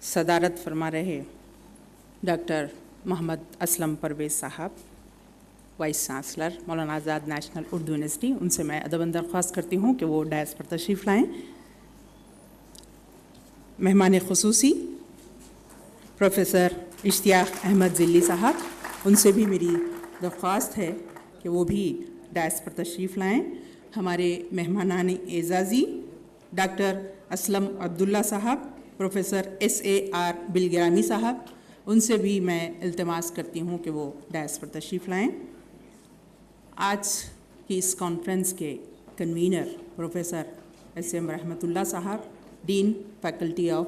صدارت فرما رہے ڈاکٹر محمد اسلم پرویز صاحب، vice chancellor Maulana Azad national Urdu university, ان سے میں ادب درخواست کرتی ہوں کہ وہ ڈائس پر تشریف لائیں۔ مہمان خصوصی پروفیسر اشتیاق احمد ذلی صاحب، ان سے بھی میری درخواست ہے کہ وہ بھی ڈائس پر تشریف لائیں۔ ہمارے مہمانان اعزازی ڈاکٹر اسلم عبداللہ صاحب، پروفیسر SAR بلگرامی صاحب، ان سے بھی میں التماس کرتی ہوں کہ وہ ڈائس پر تشریف لائیں۔ آج کی اس کانفرنس کے convener professor SM Rahmat Ullah صاحب، dean faculty of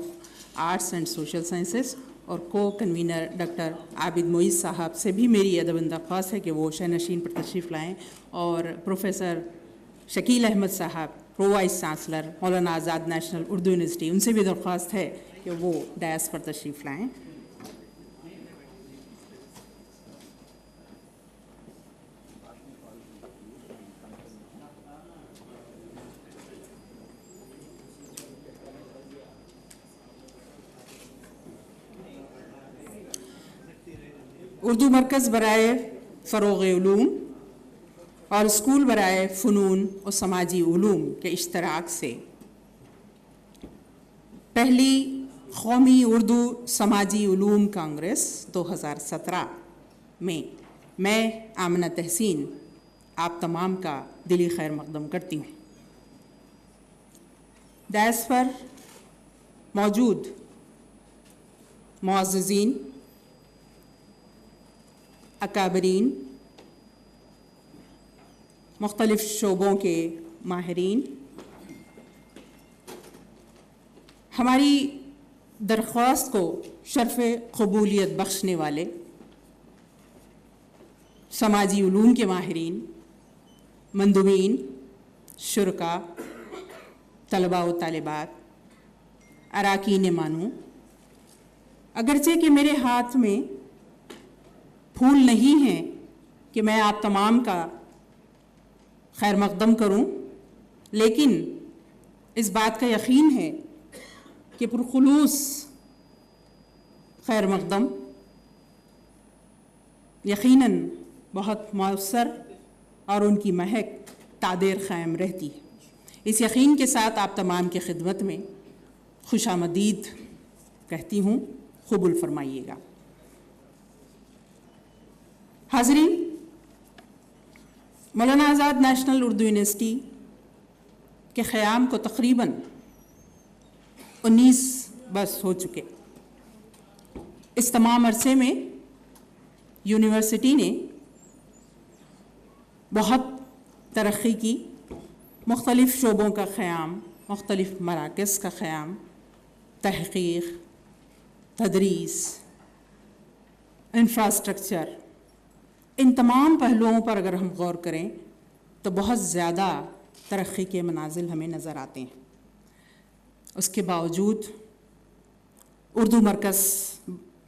arts and social sciences, اور کو کنوینر ڈاکٹر عابد معیز صاحب سے بھی میری ادب درخواست ہے کہ وہ شہنشین پر تشریف لائیں، اور پروفیسر شکیل احمد صاحب، pro vice chancellor Maulana Azad national Urdu university, ان سے بھی درخواست ہے کہ وہ ڈائس پر تشریف لائیں۔ اردو مرکز برائے فروغ علوم اور اسکول برائے فنون و سماجی علوم کے اشتراک سے پہلی قومی اردو سماجی علوم کانگریس 2017 میں آمنہ تحسین آپ تمام کا دلی خیر مقدم کرتی ہوں۔ ڈائس پر موجود معززین، اکابرین، مختلف شعبوں کے ماہرین، ہماری درخواست کو شرف قبولیت بخشنے والے سماجی علوم کے ماہرین، مندوبین، شرکاء، طلباء و طالبات، اراکین مانو، اگرچہ کہ میرے ہاتھ میں پھول نہیں ہیں کہ میں آپ تمام کا خیر مقدم کروں، لیکن اس بات کا یقین ہے کہ پرخلوص خیر مقدم یقیناً بہت مؤثر اور ان کی مہک تادیر قائم رہتی ہے۔ اس یقین کے ساتھ آپ تمام کی خدمت میں خوش آمدید کہتی ہوں، قبول فرمائیے گا۔ حاضرین، مولانا آزاد نیشنل اردو یونیورسٹی کے قیام کو تقریباً 19 برس ہو چکے۔ اس تمام عرصے میں یونیورسٹی نے بہت ترقی کی، مختلف شعبوں کا قیام، مختلف مراکز کا قیام، تحقیق، تدریس، انفراسٹرکچر، ان تمام پہلوؤں پر اگر ہم غور کریں تو بہت زیادہ ترقی کے منازل ہمیں نظر آتے ہیں۔ اس کے باوجود اردو مرکز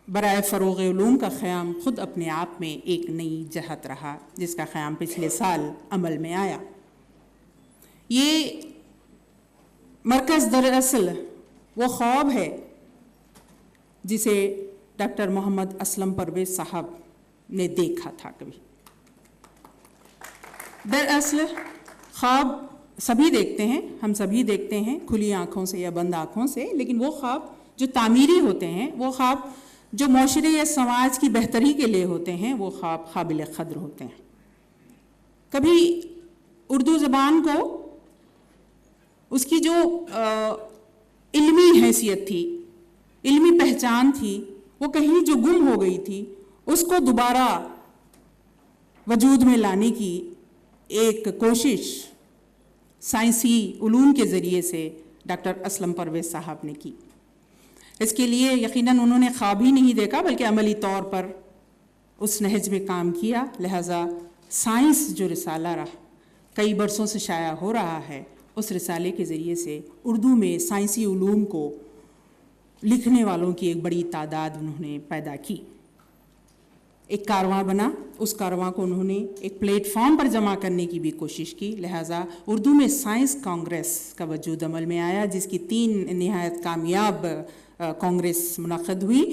برائے فروغ علوم کا قیام خود اپنے آپ میں ایک نئی جہت رہا، جس کا قیام پچھلے سال عمل میں آیا۔ یہ مرکز دراصل وہ خواب ہے جسے ڈاکٹر محمد اسلم پرویز صاحب نے دیکھا تھا کبھی۔ دراصل خواب سبھی دیکھتے ہیں، ہم سبھی دیکھتے ہیں کھلی آنکھوں سے یا بند آنکھوں سے، لیکن وہ خواب جو تعمیری ہوتے ہیں، وہ خواب جو معاشرے یا سماج کی بہتری کے لیے ہوتے ہیں، وہ خواب قابل قدر ہوتے ہیں۔ کبھی اردو زبان کو اس کی جو علمی حیثیت تھی، علمی پہچان تھی، وہ کہیں جو گم ہو گئی تھی، اس کو دوبارہ وجود میں لانے کی ایک کوشش سائنسی علوم کے ذریعے سے ڈاکٹر اسلم پرویز صاحب نے کی۔ اس کے لیے یقیناً انہوں نے خواب ہی نہیں دیکھا بلکہ عملی طور پر اس نہج میں کام کیا۔ لہٰذا سائنس جو رسالہ رہا کئی برسوں سے شائع ہو رہا ہے، اس رسالے کے ذریعے سے اردو میں سائنسی علوم کو لکھنے والوں کی ایک بڑی تعداد انہوں نے پیدا کی۔ ایک کارواں بنا، اس کارواں کو انہوں نے ایک پلیٹ فارم پر جمع کرنے کی بھی کوشش کی۔ لہٰذا اردو میں سائنس کانگریس کا وجود عمل میں آیا، جس کی 3 نہایت کامیاب कांग्रेस मुनक़द हुई।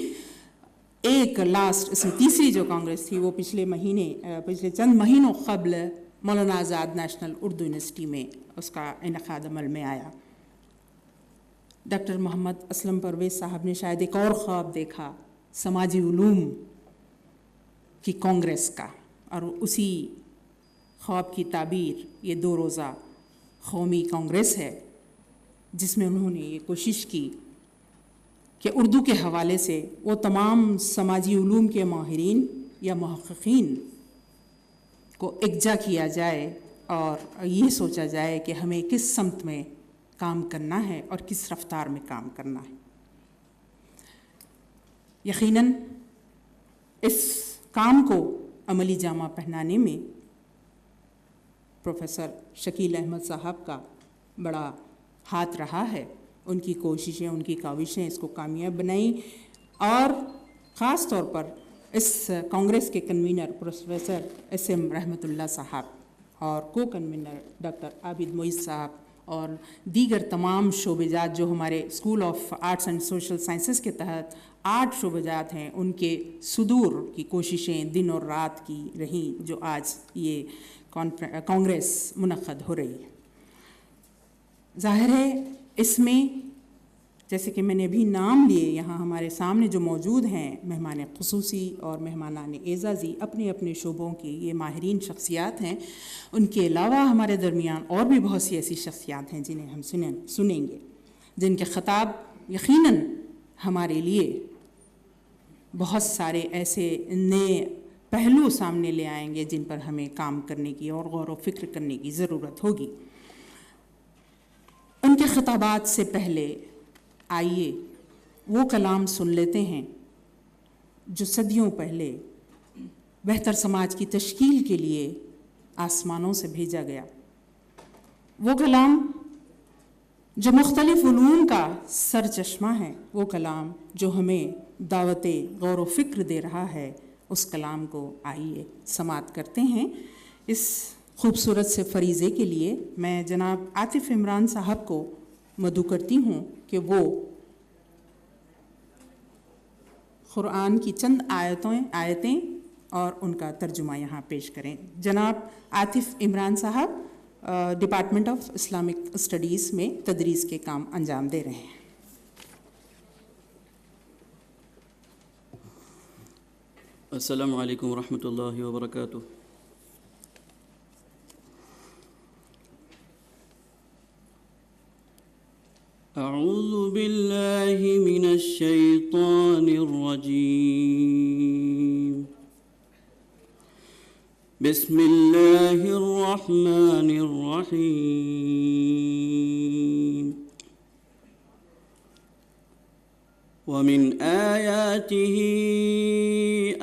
एक लास्ट इसमें तीसरी जो कांग्रेस थी वो पिछले चंद महीनों क़ब्ल मौलाना आज़ाद नेशनल उर्दू यूनिवर्सिटी में उसका इनेकाद अमल में आया। डॉक्टर मोहम्मद असलम परवेज़ साहब ने शायद एक और ख्वाब देखा समाजी उलूम की कांग्रेस का, और उसी ख्वाब की ताबीर ये 2 रोज़ा कौमी कांग्रेस है, जिसमें उन्होंने ये कोशिश की कि उर्दू के हवाले से वो तमाम समाजी उलूम के माहिरीन या मुहक़्क़ीन को एकजा किया जाए और ये सोचा जाए कि हमें किस समत में काम करना है और किस रफ्तार में काम करना है। यकीनन इस काम को अमली जामा पहनाने में प्रोफेसर शकील अहमद साहब का बड़ा हाथ रहा है। उनकी कोशिशें, उनकी काविशें इसको कामयाब बनाई, और ख़ास तौर पर इस कांग्रेस के कन्वीनर प्रोफेसर SM रहमतुल्लाह साहब और को कन्वीनर डॉक्टर आबिद मोइज़ साहब और दीगर तमाम शोबेजात जो हमारे school of arts and social sciences के तहत 8 शोबेजात हैं, उनके सुदूर की कोशिशें दिन और रात की रहीं, जो आज ये कांग्रेस मुनक़द हो रही है। ज़ाहिर है इसमें, जैसे कि मैंने अभी नाम लिए, यहाँ हमारे सामने जो मौजूद हैं मेहमान ख़ुसूसी और मेहमानान एज़ाज़ी अपने अपने शोबों की ये माहिरीन शख्सियात हैं। उनके अलावा हमारे दरमियान और भी बहुत सी ऐसी शख्सियात हैं जिन्हें हम सुनेंगे, जिनके ख़िताब यकीनन हमारे लिए बहुत सारे ऐसे नए पहलू सामने ले आएंगे जिन पर हमें काम करने की और गौर व फिक्र करने की ज़रूरत होगी। उनके ख़िताबात से पहले आइए वो कलाम सुन लेते हैं जो सदियों पहले बेहतर समाज की तश्कील के लिए आसमानों से भेजा गया। वो कलाम जो मुख्तलिफ उलूम का सरचश्मा है, वो कलाम जो हमें दावते गौर व फिक्र दे रहा है, उस कलाम को आइए समात करते हैं। इस खूबसूरत से फरीज़े के लिए मैं जनाब आतिफ़ इमरान साहब को मदऊ करती हूँ कि वो क़ुरआन की चंद आयतें और उनका तर्जुमा यहाँ पेश करें। जनाब आतिफ़ इमरान साहब डिपार्टमेंट ऑफ इस्लामिक स्टडीज़ में तदरीस के काम अंजाम दे रहे हैं। अस्सलामु अलैकुम रहमतुल्लाहि व बरकातुहू। अऊज़ु बिल्लाहि मिनश शैतानिर रजीम। बिस्मिल्लाहिर रहमानिर रहीम। वमिन आयातिही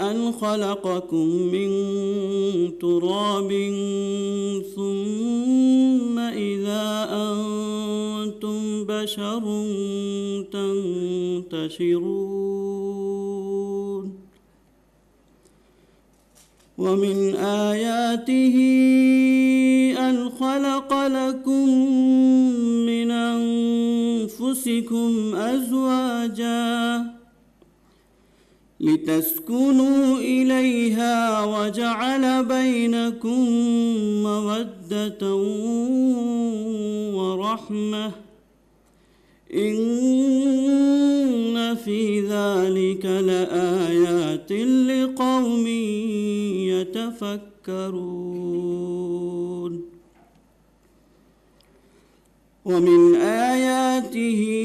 अन खलक़कुम मिन तुराबिन सुम्मा इज़ा अंतुम बशरुन तंतशिरून। वमिन आयातिही अन खलक़ लकुम मिन अनफुसिकुम अज़वाजा लितस्कुनू इलैहा वजअल बैनकुम मवद्दतन व रहमह इन्न फी ज़ालिक लआयातिन लिक़ौमिन यतफ़क्करून। वमिन आयातिही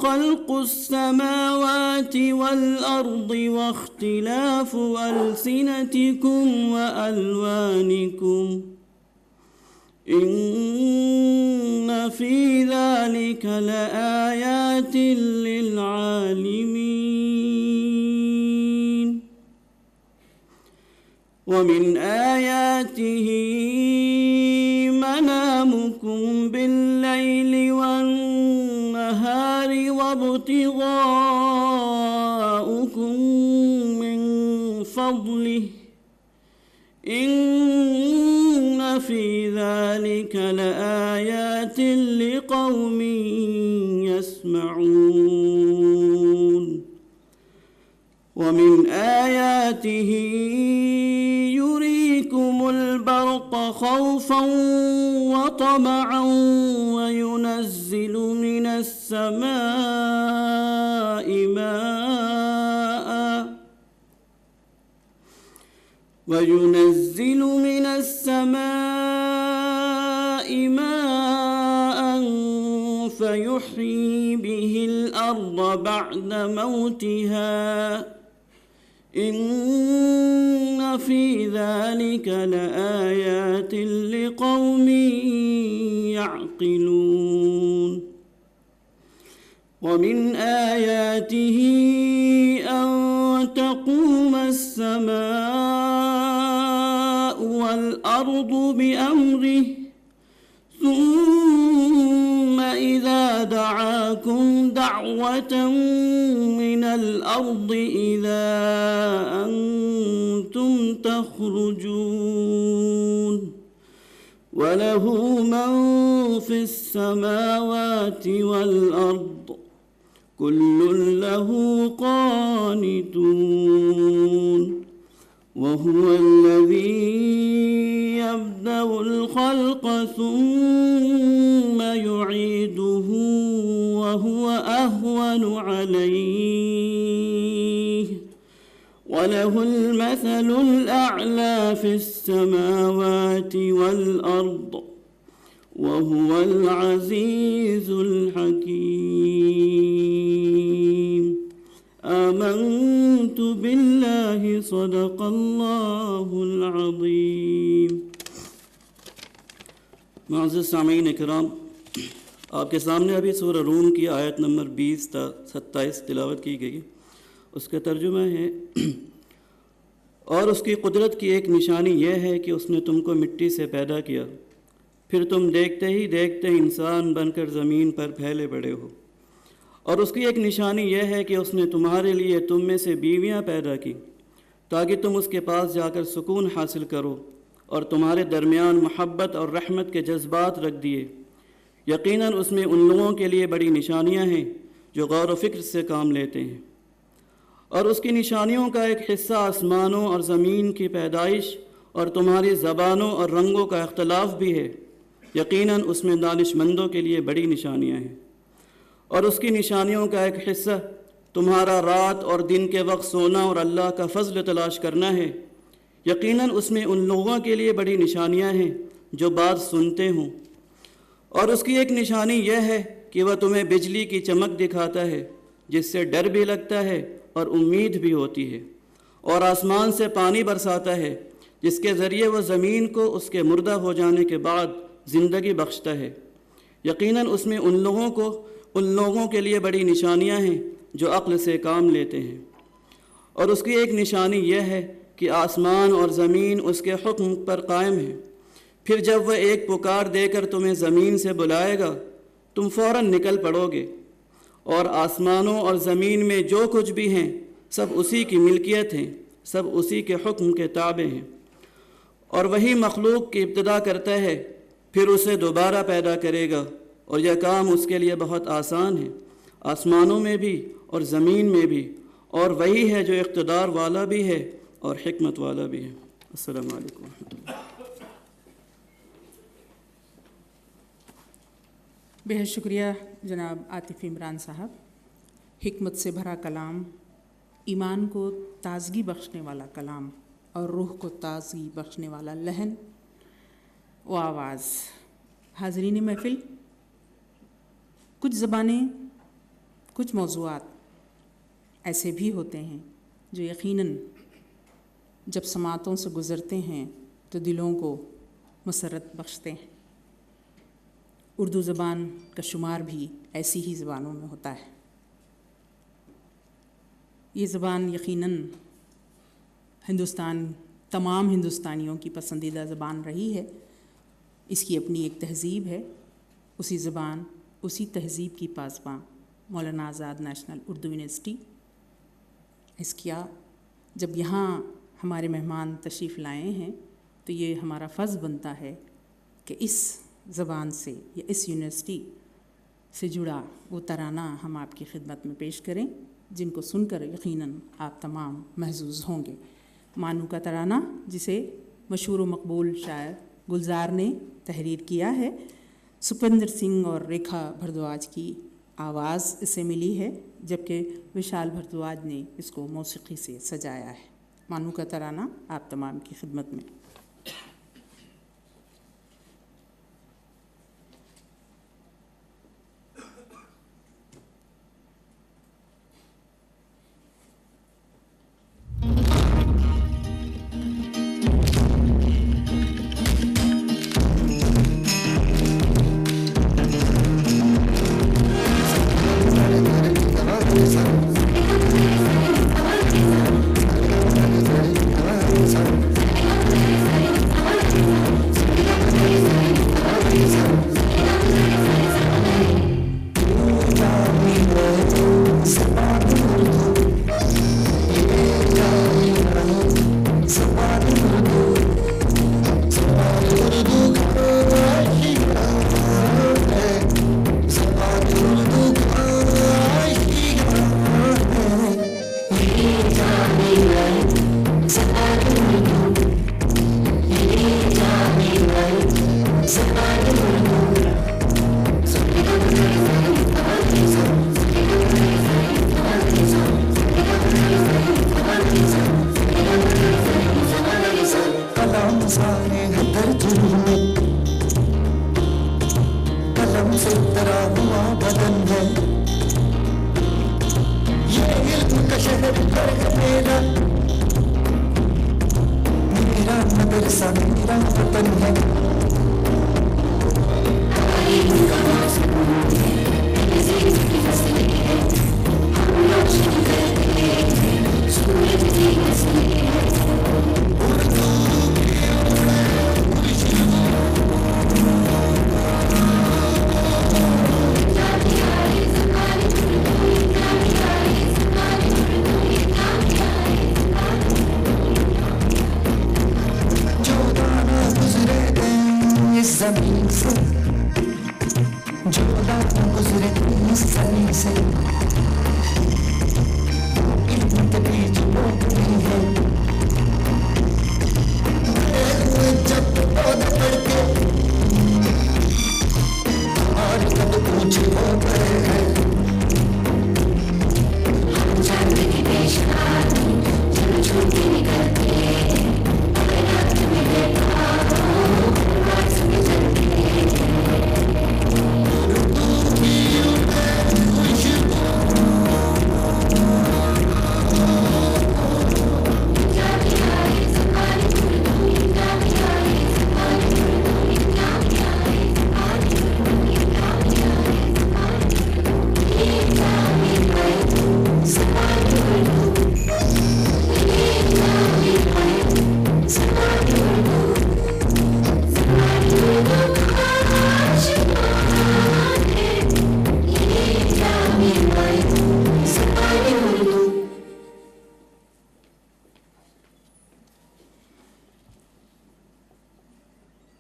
खल्क़ुस समावाति वल अर्दि वख्तिलाफु अल्सिनतिकुम व अल्वानिकुम इन्न फी ज़ालिक लआयातिन लिलआलिमीन। वमिन आयातिही मनामुकुम बिल्लैलि वन्नहारि वब्तिगाउकुम मिन फضलिह إن في ذلك لآيات لقوم يسمعون ومن آياته يريكم البرق خوفا وطمعا وينزل من السماء ماء فيحيي به الأرض بعد موتها إن في ذلك لآيات لقوم يعقلون ومن آياته أن تقوم السماء والأرض بأمره ثم إذا دعاكم دعوة من الأرض إذا أنتم تخرجون وله من في السماوات والأرض كل له قانتون وهو الذي يبدأ الخلق ثم يعيده وهو أهون عليه وله المثل الأعلى في السماوات والأرض وهو العزيز الحكيم آمنت بالله صدق الله العظيم. معزز سامعین اکرام، آپ کے سامنے ابھی سورہ روم کی آیت نمبر 20 تا 27 تلاوت کی گئی. اس کا ترجمہ ہے، اور اس کی قدرت کی ایک نشانی یہ ہے کہ اس نے تم کو مٹی سے پیدا کیا، پھر تم دیکھتے ہی دیکھتے انسان بن کر زمین پر پھیلے پڑے ہو. اور اس کی ایک نشانی یہ ہے کہ اس نے تمہارے لیے تم میں سے بیویاں پیدا کی تاکہ تم اس کے پاس جا کر سکون حاصل کرو، اور تمہارے درمیان محبت اور رحمت کے جذبات رکھ دیے. یقیناً اس میں ان لوگوں کے لیے بڑی نشانیاں ہیں جو غور و فکر سے کام لیتے ہیں. اور اس کی نشانیوں کا ایک حصہ آسمانوں اور زمین کی پیدائش اور تمہاری زبانوں اور رنگوں کا اختلاف بھی ہے. یقیناً اس میں دانش مندوں کے لیے بڑی نشانیاں ہیں. اور اس کی نشانیوں کا ایک حصہ تمہارا رات اور دن کے وقت سونا اور اللہ کا فضل تلاش کرنا ہے. یقیناً اس میں ان لوگوں کے لیے بڑی نشانیاں ہیں جو بات سنتے ہوں. اور اس کی ایک نشانی یہ ہے کہ وہ تمہیں بجلی کی چمک دکھاتا ہے جس سے ڈر بھی لگتا ہے اور امید بھی ہوتی ہے، اور آسمان سے پانی برساتا ہے جس کے ذریعے وہ زمین کو اس کے مردہ ہو جانے کے بعد زندگی بخشتا ہے. یقیناً اس میں ان لوگوں کے لیے بڑی نشانیاں ہیں جو عقل سے کام لیتے ہیں. اور اس کی ایک نشانی یہ ہے کہ آسمان اور زمین اس کے حکم پر قائم ہیں. پھر جب وہ ایک پکار دے کر تمہیں زمین سے بلائے گا تم فوراً نکل پڑو گے. اور آسمانوں اور زمین میں جو کچھ بھی ہیں سب اسی کی ملکیت ہیں، سب اسی کے حکم کے تابع ہیں. اور وہی مخلوق کی ابتدا کرتا ہے پھر اسے دوبارہ پیدا کرے گا، اور یہ کام اس کے لیے بہت آسان ہے، آسمانوں میں بھی اور زمین میں بھی. اور وہی ہے جو اقتدار والا بھی ہے اور حکمت والا بھی ہے. السلام علیکم ورحمۃ اللہ. بہت شکریہ جناب عاطف عمران صاحب. حکمت سے بھرا کلام، ایمان کو تازگی بخشنے والا کلام اور روح کو تازگی بخشنے والا لحن و آواز. حاضرین محفل، کچھ زبانیں، کچھ موضوعات ایسے بھی ہوتے ہیں جو یقیناً جب سماعتوں سے گزرتے ہیں تو دلوں کو مسرت بخشتے ہیں. اردو زبان کا شمار بھی ایسی ہی زبانوں میں ہوتا ہے. یہ زبان یقیناً تمام ہندوستانیوں کی پسندیدہ زبان رہی ہے. اس کی اپنی ایک تہذیب ہے. اسی زبان، اسی تہذیب کی پاسباں مولانا آزاد نیشنل اردو یونیورسٹی اس کیا جب یہاں ہمارے مہمان تشریف لائے ہیں تو یہ ہمارا فرض بنتا ہے کہ اس زبان سے یا اس یونیورسٹی سے جڑا وہ ترانہ ہم آپ کی خدمت میں پیش کریں، جن کو سن کر یقیناً آپ تمام محظوظ ہوں گے۔ مانو کا ترانہ، جسے مشہور و مقبول شاعر گلزار نے تحریر کیا ہے، سپندر سنگھ اور ریکھا بھردواج کی آواز اسے ملی ہے، جبکہ وشال بھردواج نے اس کو موسیقی سے سجایا ہے۔ مانو کا ترانہ آپ تمام کی خدمت میں۔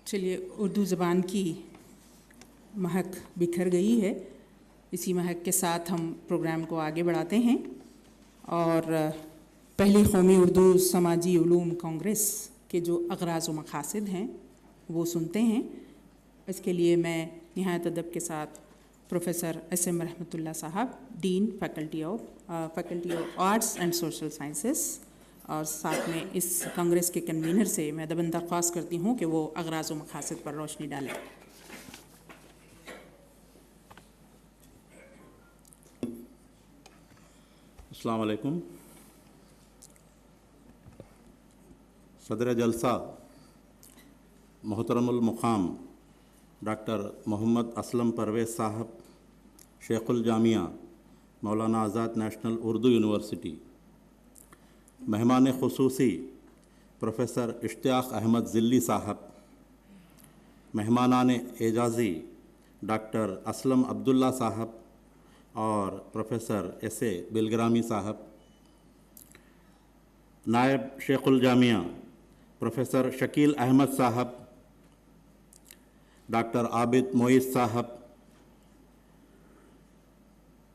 چلیے، اردو زبان کی مہک بکھر گئی ہے، اسی مہک کے ساتھ ہم پروگرام کو آگے بڑھاتے ہیں اور پہلی قومی اردو سماجی علوم کانگریس کے جو اغراض و مقاصد ہیں وہ سنتے ہیں۔ اس کے لیے میں نہایت ادب کے ساتھ professor S M Rahmat Ullah صاحب، dean faculty of arts and social sciences, اور ساتھ میں اس کانگریس کے کنوینر سے میں ادباً درخواست کرتی ہوں کہ وہ اغراض و مقاصد پر روشنی ڈالیں۔ السلام علیکم۔ صدر جلسہ محترم المقام ڈاکٹر محمد اسلم پرویز صاحب، شیخ الجامعہ مولانا آزاد نیشنل اردو یونیورسٹی، مہمان خصوصی پروفیسر اشتیاق احمد ذلی صاحب، مہمانان اعزازی ڈاکٹر اسلم عبداللہ صاحب اور پروفیسر ایس اے بلگرامی صاحب، نائب شیخ الجامعہ प्रोफेसर शकील अहमद साहब, डॉक्टर आबिद मोइस साहब,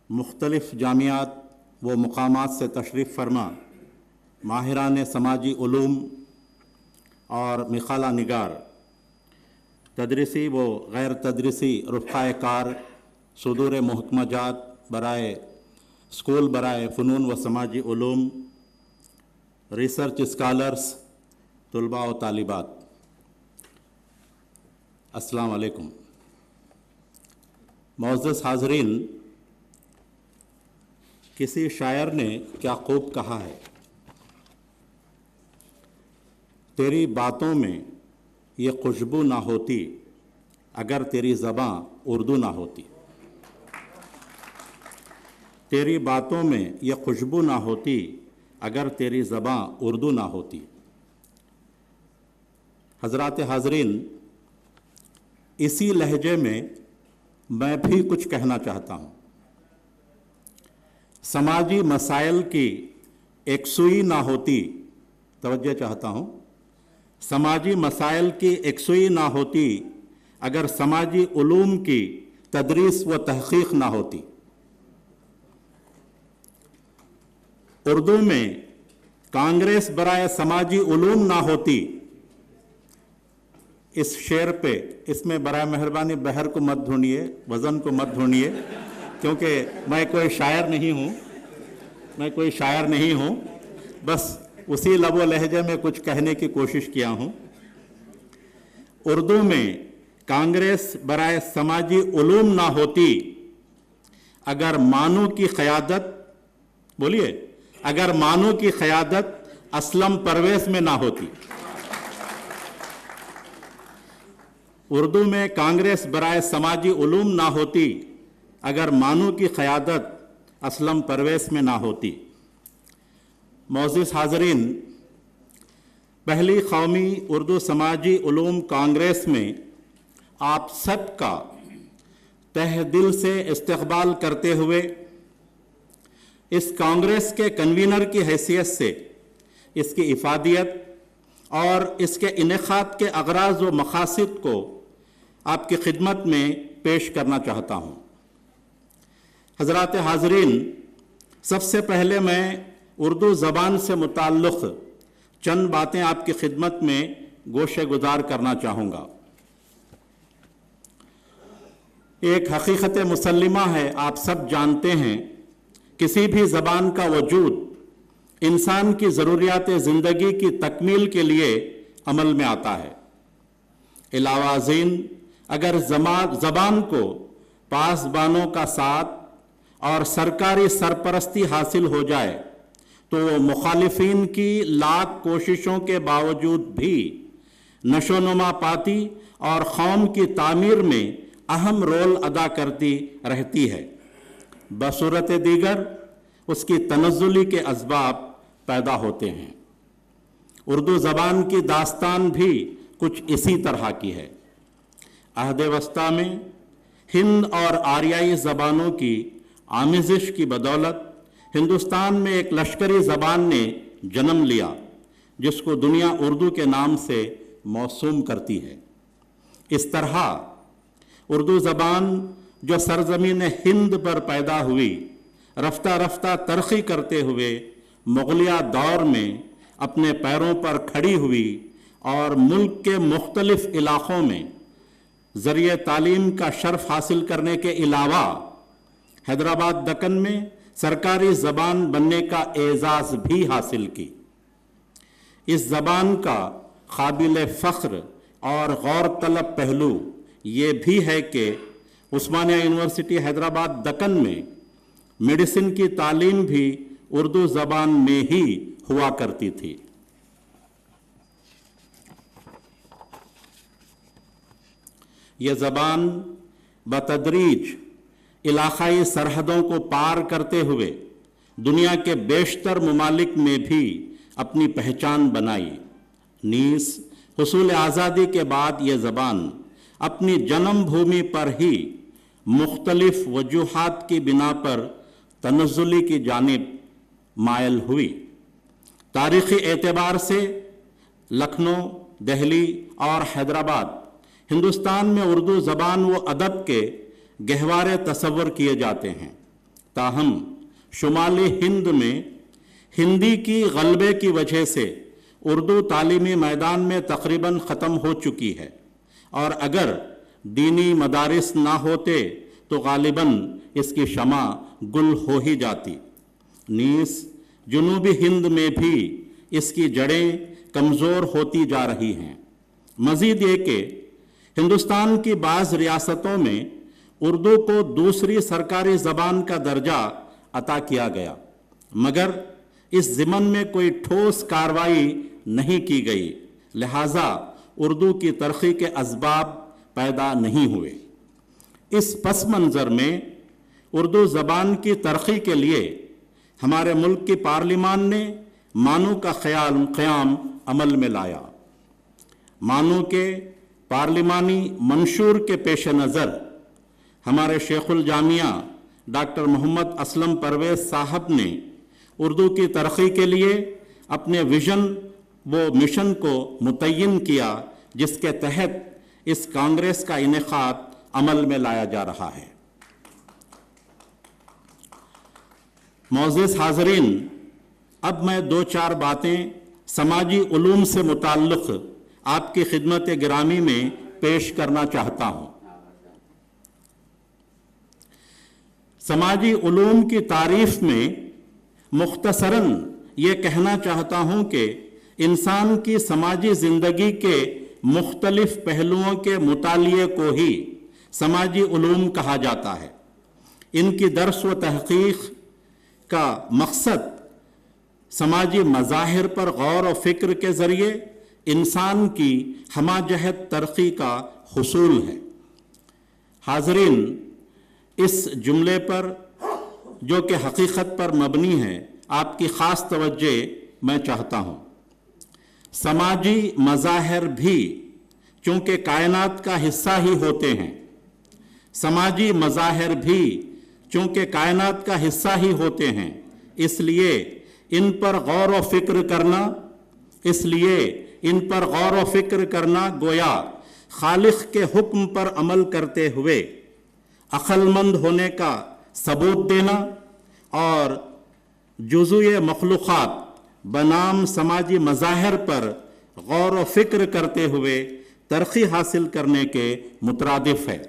मुख्तलिफ़ जामियात व मुकामात से तशरीफ़ फरमा माहिरान समाजी उलूम और मिखाला निगार, तदरीसी व गैर तदरीसी रुफ़ाए कार, सुदूर महकमजात बराए स्कूल बराए फ़नून व समाजी उलूम, रिसर्च स्कॉलर्स, तलबा व तालिबात, अस्सलाम वालेकुम। मुअज़्ज़ज़ हाज़रीन, किसी शायर ने क्या खूब कहा है, तेरी बातों में ये खुशबू ना होती अगर तेरी ज़बां उर्दू ना होती। तेरी बातों में ये खुशबू ना होती अगर तेरी ज़बां उर्दू ना होती। हज़रात हाज़रीन, इसी लहजे में मैं भी कुछ कहना चाहता हूँ। समाजी मसाइल की एकसुई ना होती, तवज्जो चाहता हूँ, समाजी मसाइल की एकसुई ना होती अगर समाजी उलूम की तदरीस व तहक़ीक़ ना होती। उर्दू में कांग्रेस बराए समाजी उलूम ना होती। इस शेर पे, इसमें बराए मेहरबानी बहर को मत ढूंढिए, वज़न को मत ढूंढिए, क्योंकि मैं कोई शायर नहीं हूँ, मैं कोई शायर नहीं हूँ, बस उसी लबो लहजे में कुछ कहने की कोशिश किया हूँ। उर्दू में कांग्रेस बराए समाजी उलूम ना होती अगर मानू की क़यादत, बोलिए, अगर मानू की क़यादत असलम परवेज़ में ना होती। उर्दू में कांग्रेस बराए समाजी उलूम ना होती अगर मानू की क़यादत असलम परवेज़ में ना होती। मुअज़्ज़ज़ हाज़रीन, पहली कौमी उर्दू समाजी उलूम कांग्रेस में आप सबका तहे दिल से इस्तक़बाल करते हुए इस कांग्रेस के कन्वीनर की हैसियत से इसकी इफ़ादियत और इसके इनेक़ाद के अग़राज़ व मक़ासिद को आपकी खिदमत में पेश करना चाहता हूँ। हज़रात हाज़रीन, सबसे पहले मैं उर्दू ज़बान से मुताल्लिक़ चंद बातें आपकी खिदमत में गोशे गुज़ार करना चाहूँगा। एक हकीकत मुसल्लिमा है, आप सब जानते हैं, किसी भी ज़बान का वजूद इंसान की ज़रूरियात ज़िंदगी की तकमील के लिए अमल में आता है। इलावाज़ीन, अगर ज़बान को पासबानों का साथ और सरकारी सरपरस्ती हासिल हो जाए तो वो मुखालिफिन की लाख कोशिशों के बावजूद भी नशोनुमा पाती और कौम की तामीर में अहम रोल अदा करती रहती है। बसूरत दीगर उसकी तनज़्ज़ुली के असबाब पैदा होते हैं। उर्दू ज़बान की दास्तान भी कुछ इसी तरह की है। अहद वस्ता में हिंद और आरियाई ज़बानों की आमेज़िश की बदौलत हिंदुस्तान में एक लश्करी ज़बान ने जन्म लिया जिसको दुनिया उर्दू के नाम से मौसूम करती है। इस तरह उर्दू ज़बान जो सरज़मीन हिंद पर पैदा हुई, रफ्ता रफ्ता तरक्की करते हुए मुग़लिया दौर में अपने पैरों पर खड़ी हुई और मुल्क के मुख्तलिफ़ इलाक़ों में ज़रिए तालीम का शर्फ़ हासिल करने के अलावा हैदराबाद दक्कन में सरकारी ज़बान बनने का एज़ाज़ भी हासिल की। इस ज़बान का काबिल फ़ख्र और गौर तलब पहलू ये भी है कि उस्मानिया यूनिवर्सिटी हैदराबाद दक्कन में मेडिसिन की तालीम भी उर्दू ज़बान में ही हुआ करती थी। यह ज़बान बतदरीज इलाक़ाई सरहदों को पार करते हुए दुनिया के बेशतर ममालिक में भी अपनी पहचान बनाई। नीस हुसूल आज़ादी के बाद यह ज़बान अपनी जन्म भूमि पर ही मुख्तलिफ वजूहात की बिना पर तनज़्ज़ुली की जानिब मायल हुई। तारीख़ी एतबार से लखनऊ, दिल्ली और हैदराबाद, हिंदुस्तान में उर्दू ज़बान व अदब के गहवारे तस्वर किए जाते हैं। ताहम शुमाली हिंद में हिंदी की गलबे की वजह से उर्दू तालीमी मैदान में तकरीबन ख़त्म हो चुकी है, और अगर दीनी मदारिस ना होते तो गालिबन इसकी शमा गुल हो ही जाती। नीस जुनूबी हिंद में भी इसकी जड़ें कमज़ोर होती जा रही हैं। मज़ीद ये कि हिंदुस्तान की बाज़ रियासतों में उर्दू को दूसरी सरकारी ज़बान का दर्जा अता किया गया, मगर इस ज़िमन में कोई ठोस कार्रवाई नहीं की गई, लिहाजा उर्दू की तरक्की के असबाब पैदा नहीं हुए। इस पस मंज़र में उर्दू ज़बान की तरक्की के लिए हमारे मुल्क की पार्लिमान ने मानू का क़याम अमल में लाया। मानू के पार्लिमानी मंशूर के पेश नज़र हमारे शेखुल जामिया डॉक्टर मोहम्मद असलम परवेज़ साहब ने उर्दू की तरक्की के लिए अपने विज़न व मिशन को मुतय्यन किया, जिसके तहत इस कांग्रेस का इनेकाद अमल में लाया जा रहा है। मोअज़्ज़िज़ हाज़रीन, अब मैं दो चार बातें समाजी उलूम से मुताल्लिक़ आपकी खिदमत गिरामी में पेश करना चाहता हूँ। समाजी उलूम की तारीफ में मुख्तसरन ये कहना चाहता हूँ कि इंसान की समाजी ज़िंदगी के मुख्तलिफ पहलुओं के मुतालिए को ही समाजी उलूम कहा जाता है। इनकी दर्स व तहक़ीक़ का मकसद समाजी मज़ाहिर पर गौर व फ़िक्र के ज़रिए इंसान की हमाजहत तरक्की का हुसूल है। हाज़रीन, इस जुमले पर जो कि हकीकत पर मबनी है, आपकी ख़ास तवज्जो मैं चाहता हूँ। समाजी मज़ाहिर भी चूँकि कायनात का हिस्सा ही होते हैं, समाजी मज़ाहिर भी चूँकि कायनात का हिस्सा ही होते हैं, इसलिए इन पर गौर व फ़िक्र करना गोया खालिक़ के हुक्म पर अमल करते हुए अक़लमंद होने का सबूत देना और जुज़ुए मखलूक़ात बनाम समाजी मज़ाहिर पर गौर व फ़िक्र करते हुए तरक्की हासिल करने के मुतरादिफ है।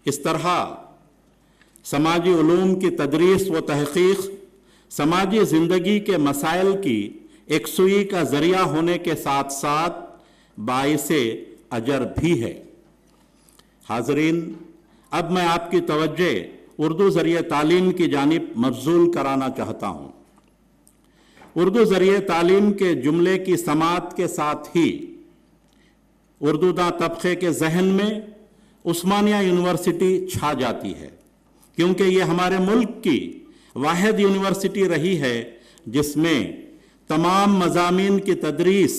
इस तरह समाजी उलूम की तदरीस व तहक़ीक़ समाजी ज़िंदगी के मसाइल की एकसुई का ज़रिया होने के साथ साथ बाइसे अजर भी है। हाज़रीन, अब मैं आपकी तवज्जो उर्दू ज़रिए तालीम की जानिब मबज़ूल कराना चाहता हूँ। उर्दू ज़रिए तालीम के जुमले की समात के साथ ही उर्दूदा तबक़े के जहन में उस्मानिया यूनिवर्सिटी छा जाती है, क्योंकि ये हमारे मुल्क की वाहिद यूनिवर्सिटी रही है जिसमें तमाम मज़ामीन की तदरीस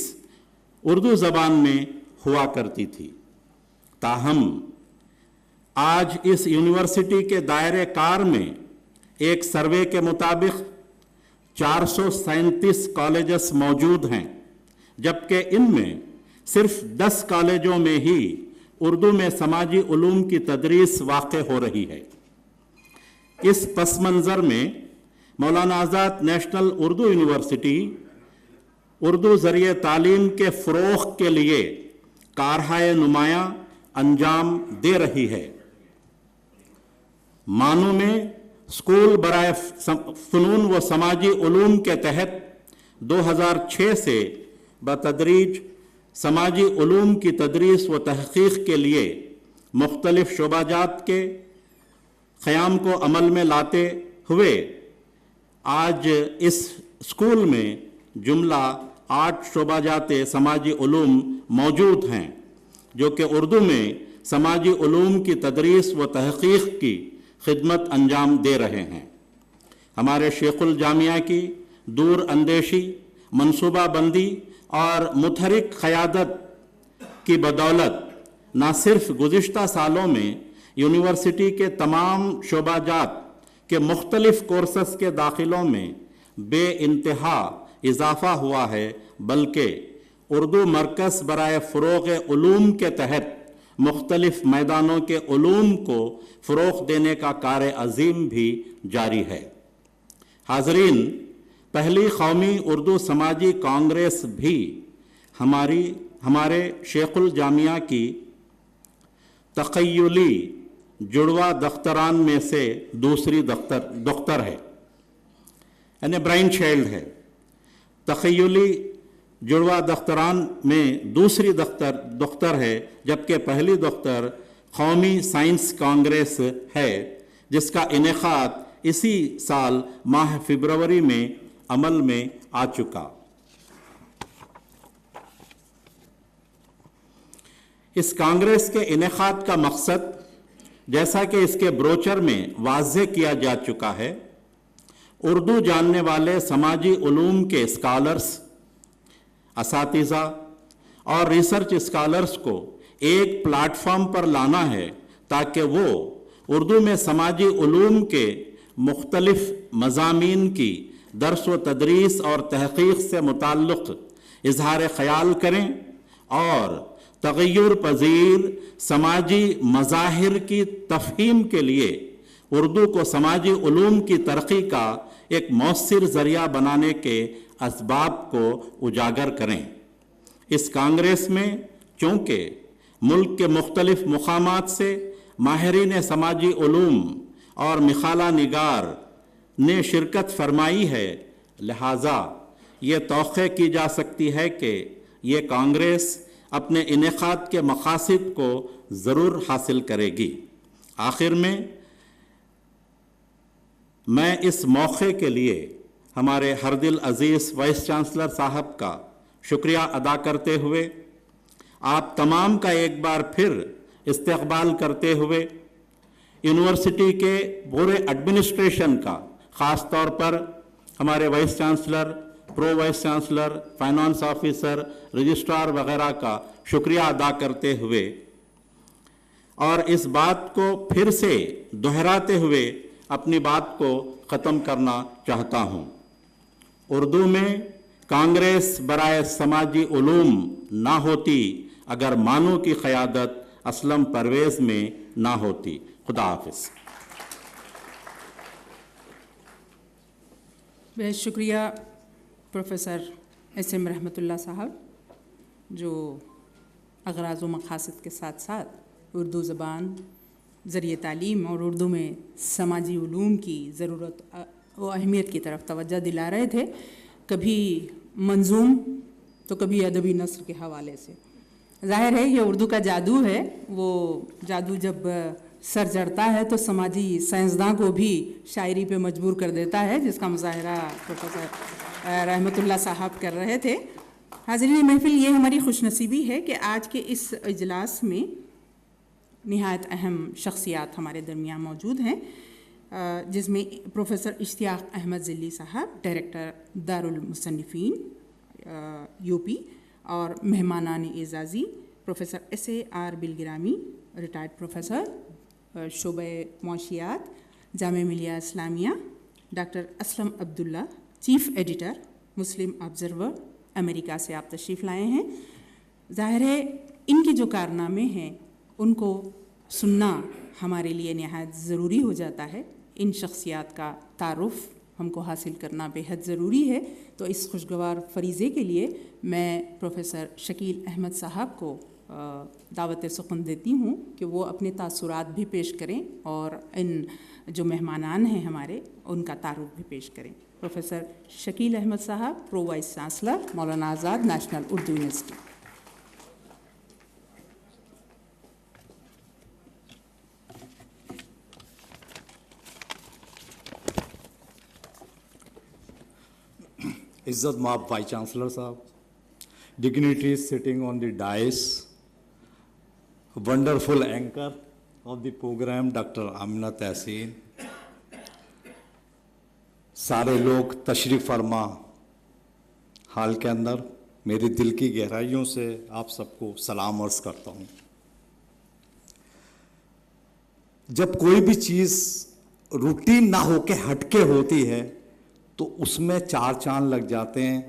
उर्दू ज़बान में हुआ करती थी। ताहम आज इस यूनिवर्सिटी के दायरे कार में एक सर्वे के मुताबिक 437 कॉलेजेस मौजूद हैं, जबकि इनमें सिर्फ 10 कॉलेजों में ही उर्दू में समाजी उलूम की तदरीस वाक़ हो रही है। इस पस मंज़र में मौलाना आज़ाद नेशनल उर्दू यूनिवर्सिटी उर्दू ज़रिए तालीम के फ़रोग़ के लिए कारहाए नुमायाँ अंजाम दे रही है। मानू में स्कूल बराए फ़नून व समाजी उलूम के तहत 2006 से बतदरीज समाजी उलूम की तदरीस व तहक़ीक़ के लिए मुख्तलिफ़ शोबाजात के क़याम को अमल में लाते हुए आज इस स्कूल में जुमला 8 शोबाजात समाजी उलूम मौजूद हैं, जो कि उर्दू में समाजी उलूम की तदरीस व तहक़ीक़ की खिदमत अंजाम दे रहे हैं। हमारे शेखुल जामिया की दूर अंदेशी, मनसूबा बंदी और मुतहरिक क़यादत की बदौलत न सिर्फ गुज़िश्ता सालों में यूनिवर्सिटी के तमाम शोबाजात के मुख्तलिफ़ कोर्सेस के दाखिलों में बे इंतहा इजाफा हुआ है, बल्कि उर्दू मरकज़ बराए फ़रोग़ उलूम के तहत मुख्तलिफ मैदानों के उलूम को फ़रोग़ देने का कार्य अज़ीम भी जारी है। हाज़रीन, पहली कौमी उर्दू समाजी कांग्रेस भी हमारे शेखुल जामिया की तख़य्युली जुड़वा दख्तरान में से दूसरी दख्तर है, यानी ब्राइन चाइल्ड है। तख़य्युली जुड़वा दख्तरान में दूसरी दख्तर है, जबकि पहली दख्तर कौमी साइंस कांग्रेस है, जिसका इनेकाद इसी साल माह फरवरी में अमल में आ चुका। इस कांग्रेस के इनेकाद का मकसद, जैसा कि इसके ब्रोचर में वाज़ेह किया जा चुका है, उर्दू जानने वाले समाजी उलूम के स्कॉलर्स, असातिज़ा और रिसर्च स्कॉलर्स को एक प्लेटफॉर्म पर लाना है, ताकि वो उर्दू में समाजी उलूम के मुख्तलिफ मज़ामीन की दर्स व तदरीस और तहक़ीक़ से मुताल्लिक़ इज़हार ख़याल करें और तग़य्युर पज़ीर समाजी मज़ाहिर की तफ़हीम के लिए उर्दू को समाजी उलूम की तरक्की का एक मौसर ज़रिया बनाने के असबाब को उजागर करें। इस कांग्रेस में चूँकि मुल्क के मुख्तलिफ मुक़ामात से माहिरीन समाजी उलूम और मिखाला निगार ने शिरकत फरमाई है, लिहाजा ये तौक़े की जा सकती है कि ये कांग्रेस अपने इनेकाद के मकासद को ज़रूर हासिल करेगी। आखिर में मैं इस मौके के लिए हमारे हरदिल अज़ीज़ वाइस चांसलर साहब का शुक्रिया अदा करते हुए आप तमाम का एक बार फिर इस्तक़बाल करते हुए यूनिवर्सिटी के पूरे एडमिनिस्ट्रेशन का, ख़ास तौर पर हमारे vice chancellor, pro vice chancellor, finance officer, registrar वगैरह का शुक्रिया अदा करते हुए और इस बात को फिर से दोहराते हुए अपनी बात को ख़त्म करना चाहता हूँ। उर्दू में कांग्रेस बराए समाजी उलूम ना होती अगर मानू की क़यादत असलम परवेज़ में ना होती। खुदा हाफ़िज़। बेहद शुक्रिया प्रोफेसर एस.एम. रहमतुल्लाह साहब, जो अग़राज़ व मक़ासद के साथ साथ उर्दू ज़बान, ज़रिए तालीम और उर्दू में समाजी उलूम की ज़रूरत व अहमियत की तरफ तवज्जो दिला रहे थे, कभी मंजूम तो कभी अदबी नस्र के हवाले से। ज़ाहिर है ये उर्दू का जादू है, वो जादू जब सर चढ़ता है तो समाजी साइंसदान को भी शायरी पे मजबूर कर देता है, जिसका मुज़ाहरा प्रोफेसर रहमतुल्लाह साहब कर रहे थे। हाज़रीन महफ़िल, ये हमारी खुशनसीबी है कि आज के इस इजलास में निहायत अहम शख्सियात हमारे दरमियान मौजूद हैं, जिसमें प्रोफेसर इश्तियाक़ अहमद ज़िल्ली साहब, डायरेक्टर दारुल मुसन्निफ़ीन यूपी, और मेहमानान एज़ाज़ी professor S.A.R. Bilgrami, retired professor शोबे मौशियात, Jamia Millia Islamia, doctor Aslam Abdullah, chief editor Muslim Observer, America से आप तशरीफ़ लाए हैं। ज़ाहिर है इनके जो कारनामे हैं उनको सुनना हमारे लिए नहायत ज़रूरी हो जाता है। इन शख्सियात का तारुफ़ हमको हासिल करना बेहद ज़रूरी है। तो इस खुशगवार फरीज़े के लिए मैं प्रोफेसर शकील अहमद साहब को दावत सुख़न देती हूँ कि वो अपने तासुरात भी पेश करें और इन जो मेहमानान हैं हमारे, उनका तारुफ़ भी पेश करें। प्रोफेसर शकील अहमद साहब, प्रो वाइस चांसलर, मौलाना आज़ाद नेशनल उर्दू यूनिवर्सिटी। इज़्ज़त माब वाइस चांसलर साहब, dignitaries sitting on the dais, wonderful anchor of the program Dr. Amina Tehseen, सारे लोग तशरीफ़ फरमा हाल के अंदर, मेरे दिल की गहराइयों से आप सबको सलाम अर्ज़ करता हूँ। जब कोई भी चीज़ रूटीन ना होके हटके होती है تو اس میں 4 چاند لگ جاتے ہیں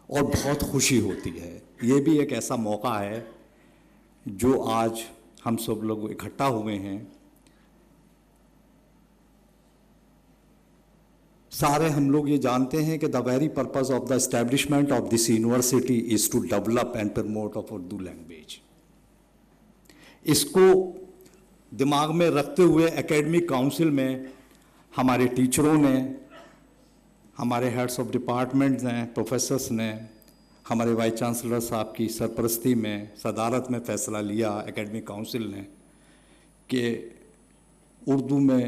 اور بہت خوشی ہوتی ہے. یہ بھی ایک ایسا موقع ہے جو آج ہم سب لوگ اکٹھا ہوئے ہیں. سارے ہم لوگ یہ جانتے ہیں کہ the very purpose of the establishment of this university is to develop and promote of Urdu language. اس کو دماغ میں رکھتے ہوئے اکیڈمک کاؤنسل میں ہمارے ٹیچروں نے، ہمارے ہیڈس آف ڈپارٹمنٹس نے، پروفیسرس نے، ہمارے وائس چانسلر صاحب کی سرپرستی میں، صدارت میں فیصلہ لیا اکیڈمک کاؤنسل نے کہ اردو میں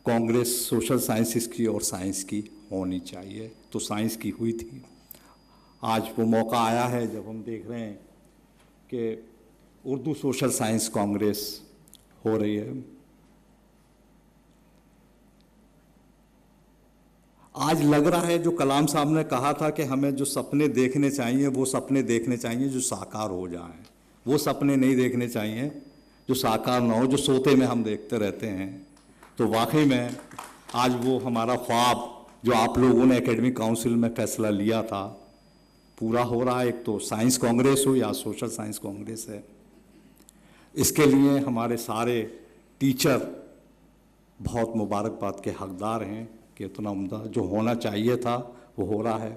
کانگریس سوشل سائنسز کی اور سائنس کی ہونی چاہیے. تو سائنس کی ہوئی تھی. آج وہ موقع آیا ہے جب ہم دیکھ رہے ہیں کہ اردو سوشل سائنس کانگریس ہو رہی ہے. آج لگ رہا ہے جو کلام صاحب نے کہا تھا کہ ہمیں جو سپنے دیکھنے چاہیے وہ سپنے دیکھنے چاہیے جو ساکار ہو جائیں. وہ سپنے نہیں دیکھنے چاہیے جو ساکار نہ ہو، جو سوتے میں ہم دیکھتے رہتے ہیں. تو واقعی میں آج وہ ہمارا خواب جو آپ لوگوں نے اکیڈمک کاؤنسل میں فیصلہ لیا تھا پورا ہو رہا ہے. ایک تو سائنس کانگریس ہو یا سوشل سائنس کانگریس ہے. اس کے لیے ہمارے سارے ٹیچر بہت مبارکباد کے حقدار ہیں کہ اتنا عمدہ جو ہونا چاہیے تھا وہ ہو رہا ہے.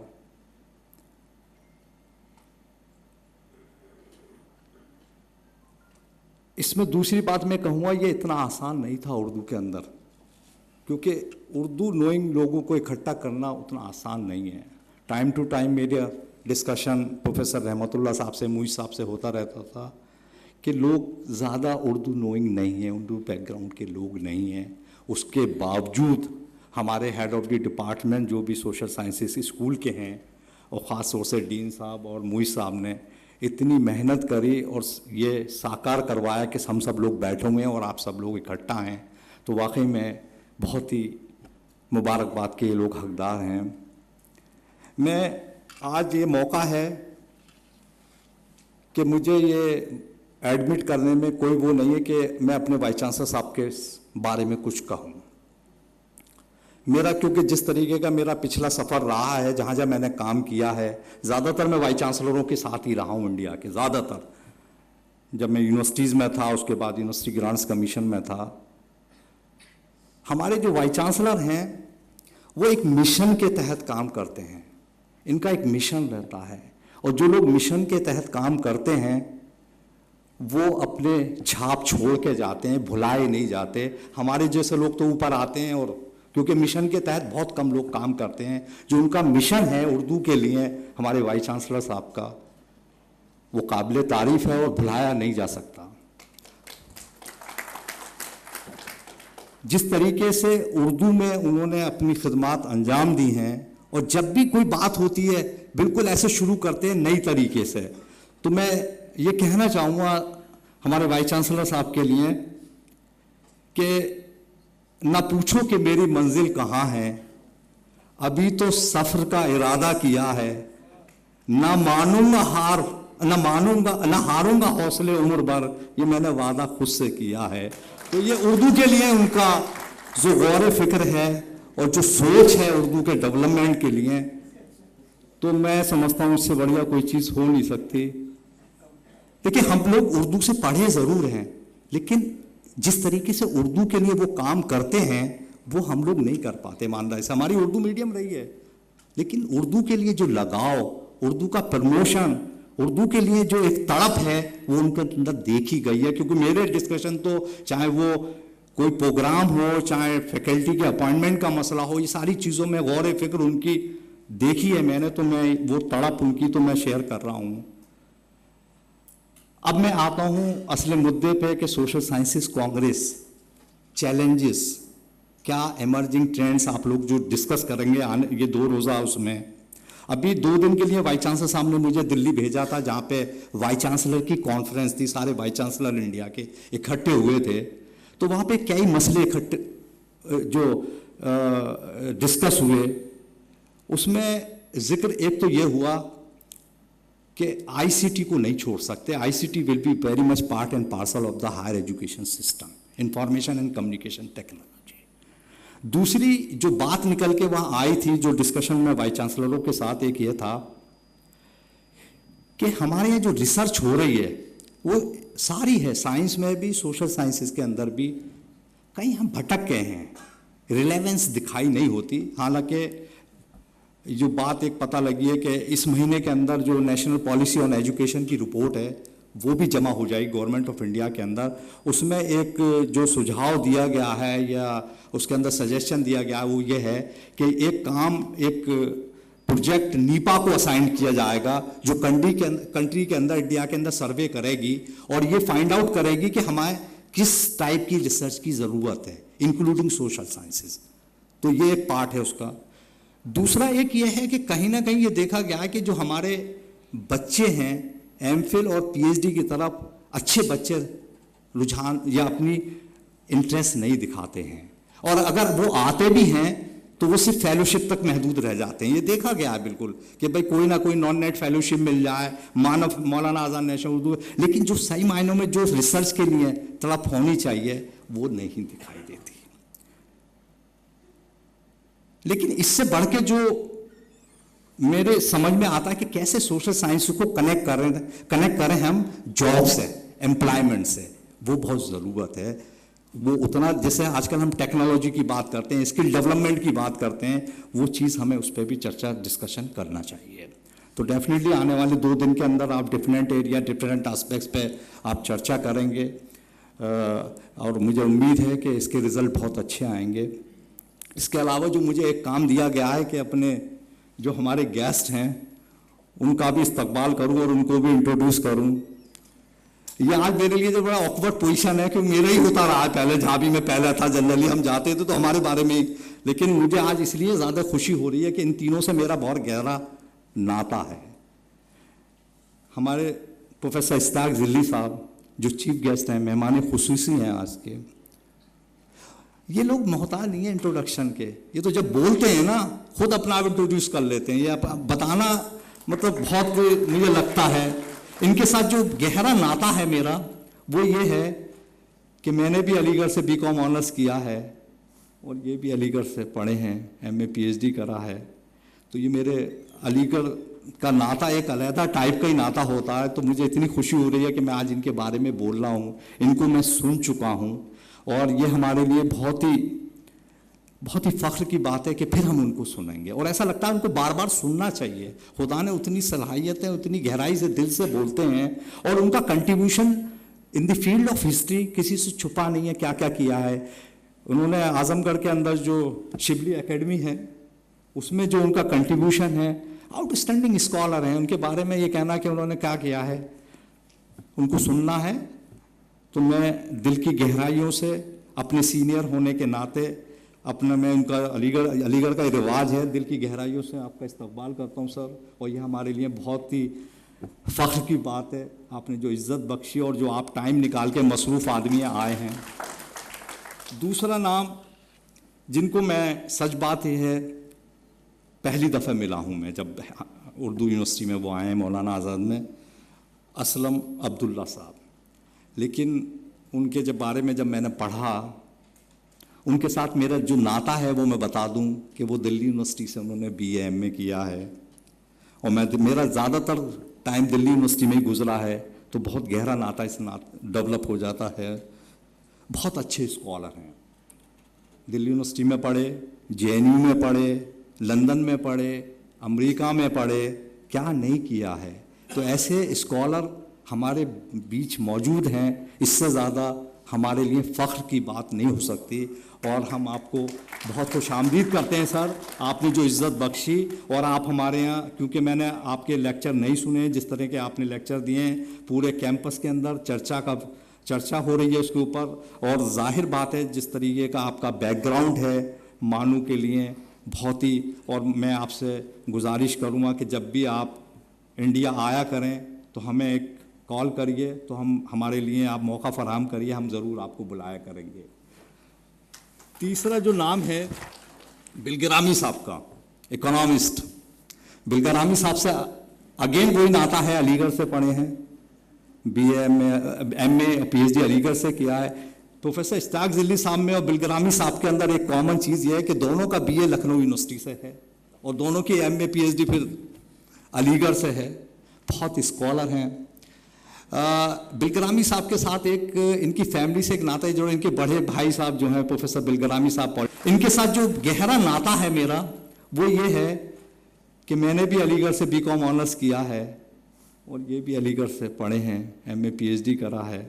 اس میں دوسری بات میں کہوں گا، یہ اتنا آسان نہیں تھا اردو کے اندر، کیونکہ اردو نوئنگ لوگوں کو اکٹھا کرنا اتنا آسان نہیں ہے. ٹائم ٹو ٹائم میرا ڈسکشن پروفیسر رحمت اللہ صاحب سے، موئی صاحب سے ہوتا رہتا تھا کہ لوگ زیادہ اردو نوئنگ نہیں ہیں، اردو بیک گراؤنڈ کے لوگ نہیں ہیں. اس کے باوجود ہمارے ہیڈ آف دی ڈپارٹمنٹ جو بھی سوشل سائنسز اسکول کے ہیں، اور خاص طور سے ڈین صاحب اور موئی صاحب نے اتنی محنت کری اور یہ ساکار کروایا کہ ہم سب لوگ بیٹھے ہوئے ہیں اور آپ سب لوگ اکٹھا ہیں. تو واقعی میں بہت ہی مبارکباد کے یہ لوگ حقدار ہیں. میں آج یہ موقع ہے کہ مجھے یہ ایڈمٹ کرنے میں کوئی وہ نہیں ہے کہ میں اپنے وائس چانسلر صاحب کے بارے میں کچھ کہوں. میرا کیونکہ جس طریقے کا میرا پچھلا سفر رہا ہے، جہاں جہاں میں نے کام کیا ہے، زیادہ تر میں وائس چانسلروں کے ساتھ ہی رہا ہوں انڈیا کے. زیادہ تر جب میں یونیورسٹیز میں تھا، اس کے بعد یونیورسٹی گرانٹس کمیشن میں تھا. ہمارے جو وائس چانسلر ہیں وہ ایک مشن کے تحت کام کرتے ہیں. ان کا ایک مشن رہتا ہے، اور جو لوگ مشن کے تحت کام کرتے ہیں وہ اپنے چھاپ چھوڑ کے جاتے ہیں، بھلائے نہیں جاتے. ہمارے جیسے لوگ تو اوپر آتے ہیں، اور کیونکہ مشن کے تحت بہت کم لوگ کام کرتے ہیں. جو ان کا مشن ہے اردو کے لیے ہمارے وائس چانسلر صاحب کا، وہ قابل تعریف ہے اور بھلایا نہیں جا سکتا. جس طریقے سے اردو میں انہوں نے اپنی خدمات انجام دی ہیں، اور جب بھی کوئی بات ہوتی ہے بالکل ایسے شروع کرتے ہیں نئی طریقے سے. تو میں یہ کہنا چاہوں گا ہمارے وائس چانسلر صاحب کے لیے کہ نہ پوچھو کہ میری منزل کہاں ہے، ابھی تو سفر کا ارادہ کیا ہے، نہ مانوں گا ہاروں گا حوصلے عمر بھر، یہ میں نے وعدہ خود سے کیا ہے. تو یہ اردو کے لیے ان کا جو غور فکر ہے اور جو سوچ ہے اردو کے ڈیولپمنٹ کے لیے، تو میں سمجھتا ہوں اس سے بڑھیا کوئی چیز ہو نہیں سکتی. دیکھیں، ہم لوگ اردو سے پڑھے ضرور ہیں، لیکن جس طریقے سے اردو کے لیے وہ کام کرتے ہیں وہ ہم لوگ نہیں کر پاتے. ایمانداری سے ہماری اردو میڈیم رہی ہے، لیکن اردو کے لیے جو لگاؤ، اردو کا پروموشن، اردو کے لیے جو ایک تڑپ ہے وہ ان کے اندر دیکھی گئی ہے. کیونکہ میرے ڈسکشن تو چاہے وہ کوئی پروگرام ہو، چاہے فیکلٹی کے اپائنٹمنٹ کا مسئلہ ہو، یہ ساری چیزوں میں غور فکر ان کی دیکھی ہے میں نے. تو میں وہ تڑپ ان کی تو میں شیئر کر رہا ہوں. اب میں آتا ہوں اصل مدعے پہ کہ سوشل سائنسز کانگریس چیلنجز کیا، ایمرجنگ ٹرینڈز آپ لوگ جو ڈسکس کریں گے یہ 2 روزہ اس میں. ابھی 2 دن کے لیے وائس چانسلر صاحب نے مجھے دلی بھیجا تھا، جہاں پہ وائس چانسلر کی کانفرنس تھی، سارے وائس چانسلر انڈیا کے اکٹھے ہوئے تھے. تو وہاں پہ کئی مسئلے جو ڈسکس ہوئے، اس میں ذکر ایک تو یہ ہوا کہ آئی سی ٹی کو نہیں چھوڑ سکتے. I C T will be very much part and parcel of the higher education system, information and communication technology. दूसरी जो बात निकल के वहाँ आई थी, जो डिस्कशन में वाइस चांसलरों के साथ, एक ये था कि हमारे यहाँ जो रिसर्च हो रही है वो सारी है, साइंस में भी, सोशल साइंसेस के अंदर भी, कहीं हम भटक गए हैं, रिलेवेंस दिखाई नहीं होती। हालांकि जो बात एक पता लगी है कि इस महीने के अंदर जो नेशनल पॉलिसी ऑन एजुकेशन की रिपोर्ट है वो भी जमा हो जाएगी गवर्नमेंट ऑफ इंडिया के अंदर। उसमें एक जो सुझाव दिया गया है या उसके अंदर सजेशन दिया गया है वो ये है कि एक प्रोजेक्ट नीपा को असाइन किया जाएगा, जो कंट्री के अंदर, इंडिया के अंदर सर्वे करेगी और ये फाइंड आउट करेगी कि हमें किस टाइप की रिसर्च की ज़रूरत है, इंक्लूडिंग सोशल साइंसेज। तो ये एक पार्ट है उसका। दूसरा एक ये है कि कहीं ना कहीं ये देखा गया है कि जो हमारे बच्चे हैं एमफिल और पीएचडी की तरफ, अच्छे बच्चे रुझान या अपनी इंटरेस्ट नहीं दिखाते हैं, और अगर वो आते भी हैं तो वो सिर्फ फेलोशिप तक महदूद रह जाते हैं। ये देखा गया है बिल्कुल कि भाई कोई ना कोई नॉन नेट फेलोशिप मिल जाए, मौलाना आज़ाद नेशनल उर्दू, लेकिन जो सही मायनों में जो रिसर्च के लिए तड़प होनी चाहिए वो नहीं दिखाई देती। लेकिन इससे बढ़ के जो मेरे समझ में आता है कि कैसे सोशल साइंस को कनेक्ट करें हम जॉब से, एम्प्लॉयमेंट से, वो बहुत ज़रूरत है। वो उतना, जैसे आजकल हम टेक्नोलॉजी की बात करते हैं, स्किल डेवलपमेंट की बात करते हैं, वो चीज़ हमें उस पर भी चर्चा, डिस्कशन करना चाहिए। तो डेफिनेटली आने वाले 2 दिन के अंदर आप डिफरेंट एरिया, डिफरेंट एस्पेक्ट्स पे आप चर्चा करेंगे, और मुझे उम्मीद है कि इसके रिज़ल्ट बहुत अच्छे आएंगे। इसके अलावा जो मुझे एक काम दिया गया है कि अपने जो हमारे गेस्ट हैं उनका भी इस्तकबाल करूं और उनको भी इंट्रोड्यूस करूं। ये आज मेरे लिए जो बड़ा ऑकवर्ड पोजीशन है, क्योंकि मेरा ही होता रहा है पहले, जहाँ भी मैं पहले था, जनरली हम जाते थे तो हमारे बारे में ही, लेकिन मुझे आज इसलिए ज़्यादा खुशी हो रही है कि इन तीनों से मेरा बहुत गहरा नाता है। हमारे प्रोफेसर इश्ताक ज़िल्ली साहब जो चीफ गेस्ट हैं, मेहमान खुसूसी हैं आज के, ये लोग मोहताज नहीं है इंट्रोडक्शन के। ये तो जब बोलते हैं ना खुद अपना आप इंट्रोड्यूस कर लेते हैं। ये बताना मतलब बहुत मुझे लगता है। इनके साथ जो गहरा नाता है मेरा वो ये है कि मैंने भी अलीगढ़ से बीकॉम ऑनर्स किया है और ये भी अलीगढ़ से पढ़े हैं, एमए पीएचडी करा है। तो ये मेरे अलीगढ़ का नाता एक अलग टाइप का ही नाता होता है। तो मुझे इतनी खुशी हो रही है कि मैं आज इनके बारे में बोल रहा हूँ, इनको मैं सुन चुका हूँ, और ये हमारे लिए बहुत ही फ़ख्र की बात है कि फिर हम उनको सुनेंगे। और ऐसा लगता है उनको बार बार सुनना चाहिए। खुदा ने उतनी सलाहियतें, उतनी गहराई से, दिल से बोलते हैं, और उनका contribution in the field of history किसी से छुपा नहीं है, क्या क्या किया है उन्होंने। आजमगढ़ के अंदर जो शिबली एकेडमी है उसमें जो उनका कंट्रीब्यूशन है, आउटस्टैंडिंग स्कॉलर हैं। उनके बारे में ये कहना कि उन्होंने क्या किया है, उनको सुनना है। तो मैं दिल की गहराइयों से अपने सीनियर होने के नाते अपना, मैं उनका अलीगढ़ का रिवाज है, दिल की गहराइयों से आपका इस्तकबाल करता हूँ सर। और ये हमारे लिए बहुत ही फ़ख्र की बात है, आपने जो इज़्ज़त बख्शी और जो आप टाइम निकाल के मसरूफ़ आदमी आए हैं। दूसरा नाम जिनको मैं, सच बात ये है, पहली दफ़ा मिला हूँ मैं जब उर्दू यूनिवर्सिटी में वो आए हैं, मौलाना आज़ाद में, असलम अब्दुल्ला साहब। लेकिन उनके जब बारे में जब मैंने पढ़ा, उनके साथ मेरा जो नाता है वो मैं बता दूं कि वो दिल्ली यूनिवर्सिटी से उन्होंने BA MA किया है, और मेरा ज़्यादातर टाइम दिल्ली यूनिवर्सिटी में ही गुजरा है। तो बहुत गहरा नाता इस डेवलप हो जाता है। बहुत अच्छे स्कॉलर हैं, दिल्ली यूनिवर्सिटी में पढ़े, JNU में पढ़े, लंदन में पढ़े, अमेरिका में पढ़े, क्या नहीं किया है। तो ऐसे स्कॉलर हमारे बीच मौजूद हैं, इससे ज़्यादा हमारे लिए फ़ख्र की बात नहीं हो सकती। और हम आपको बहुत खुशामदीद करते हैं सर, आपने जो इज़्ज़त बख्शी। और आप हमारे यहाँ, क्योंकि मैंने आपके लेक्चर नहीं सुने, जिस तरह के आपने लेक्चर दिए हैं, पूरे कैंपस के अंदर चर्चा हो रही है उसके ऊपर। और जाहिर बात है जिस तरीके का आपका बैकग्राउंड है मानू के लिए, बहुत ही। और मैं आपसे गुजारिश करूँगा कि जब भी आप इंडिया आया करें तो हमें एक कॉल करिए, तो हमारे लिए आप मौका फराहम करिए, हम ज़रूर आपको बुलाया करेंगे। तीसरा जो नाम है बिलगिरामी साहब का, इकोनॉमिस्ट। बिलगिरामी साहब से अगेन वही नाता है, अलीगढ़ से पढ़े हैं, BA MA PhD अलीगढ़ से किया है। प्रोफेसर इश्ताक ज़िल्ली साहब में और बिलग्रामी साहब के अंदर एक कॉमन चीज़ ये है कि दोनों का बीए लखनऊ यूनिवर्सिटी से है और दोनों की एमए पीएचडी फिर अलीगढ़ से है, बहुत स्कॉलर हैं। बिलग्रामी साहब के साथ एक इनकी फैमिली से एक नाता है, जो इनके बड़े भाई साहब जो हैं प्रोफेसर बिलग्रामी साहब, इनके साथ जो गहरा नाता है मेरा वो ये है कि मैंने भी अलीगढ़ से बीकॉम ऑनर्स किया है और ये भी अलीगढ़ से पढ़े हैं, एमए पीएचडी करा है।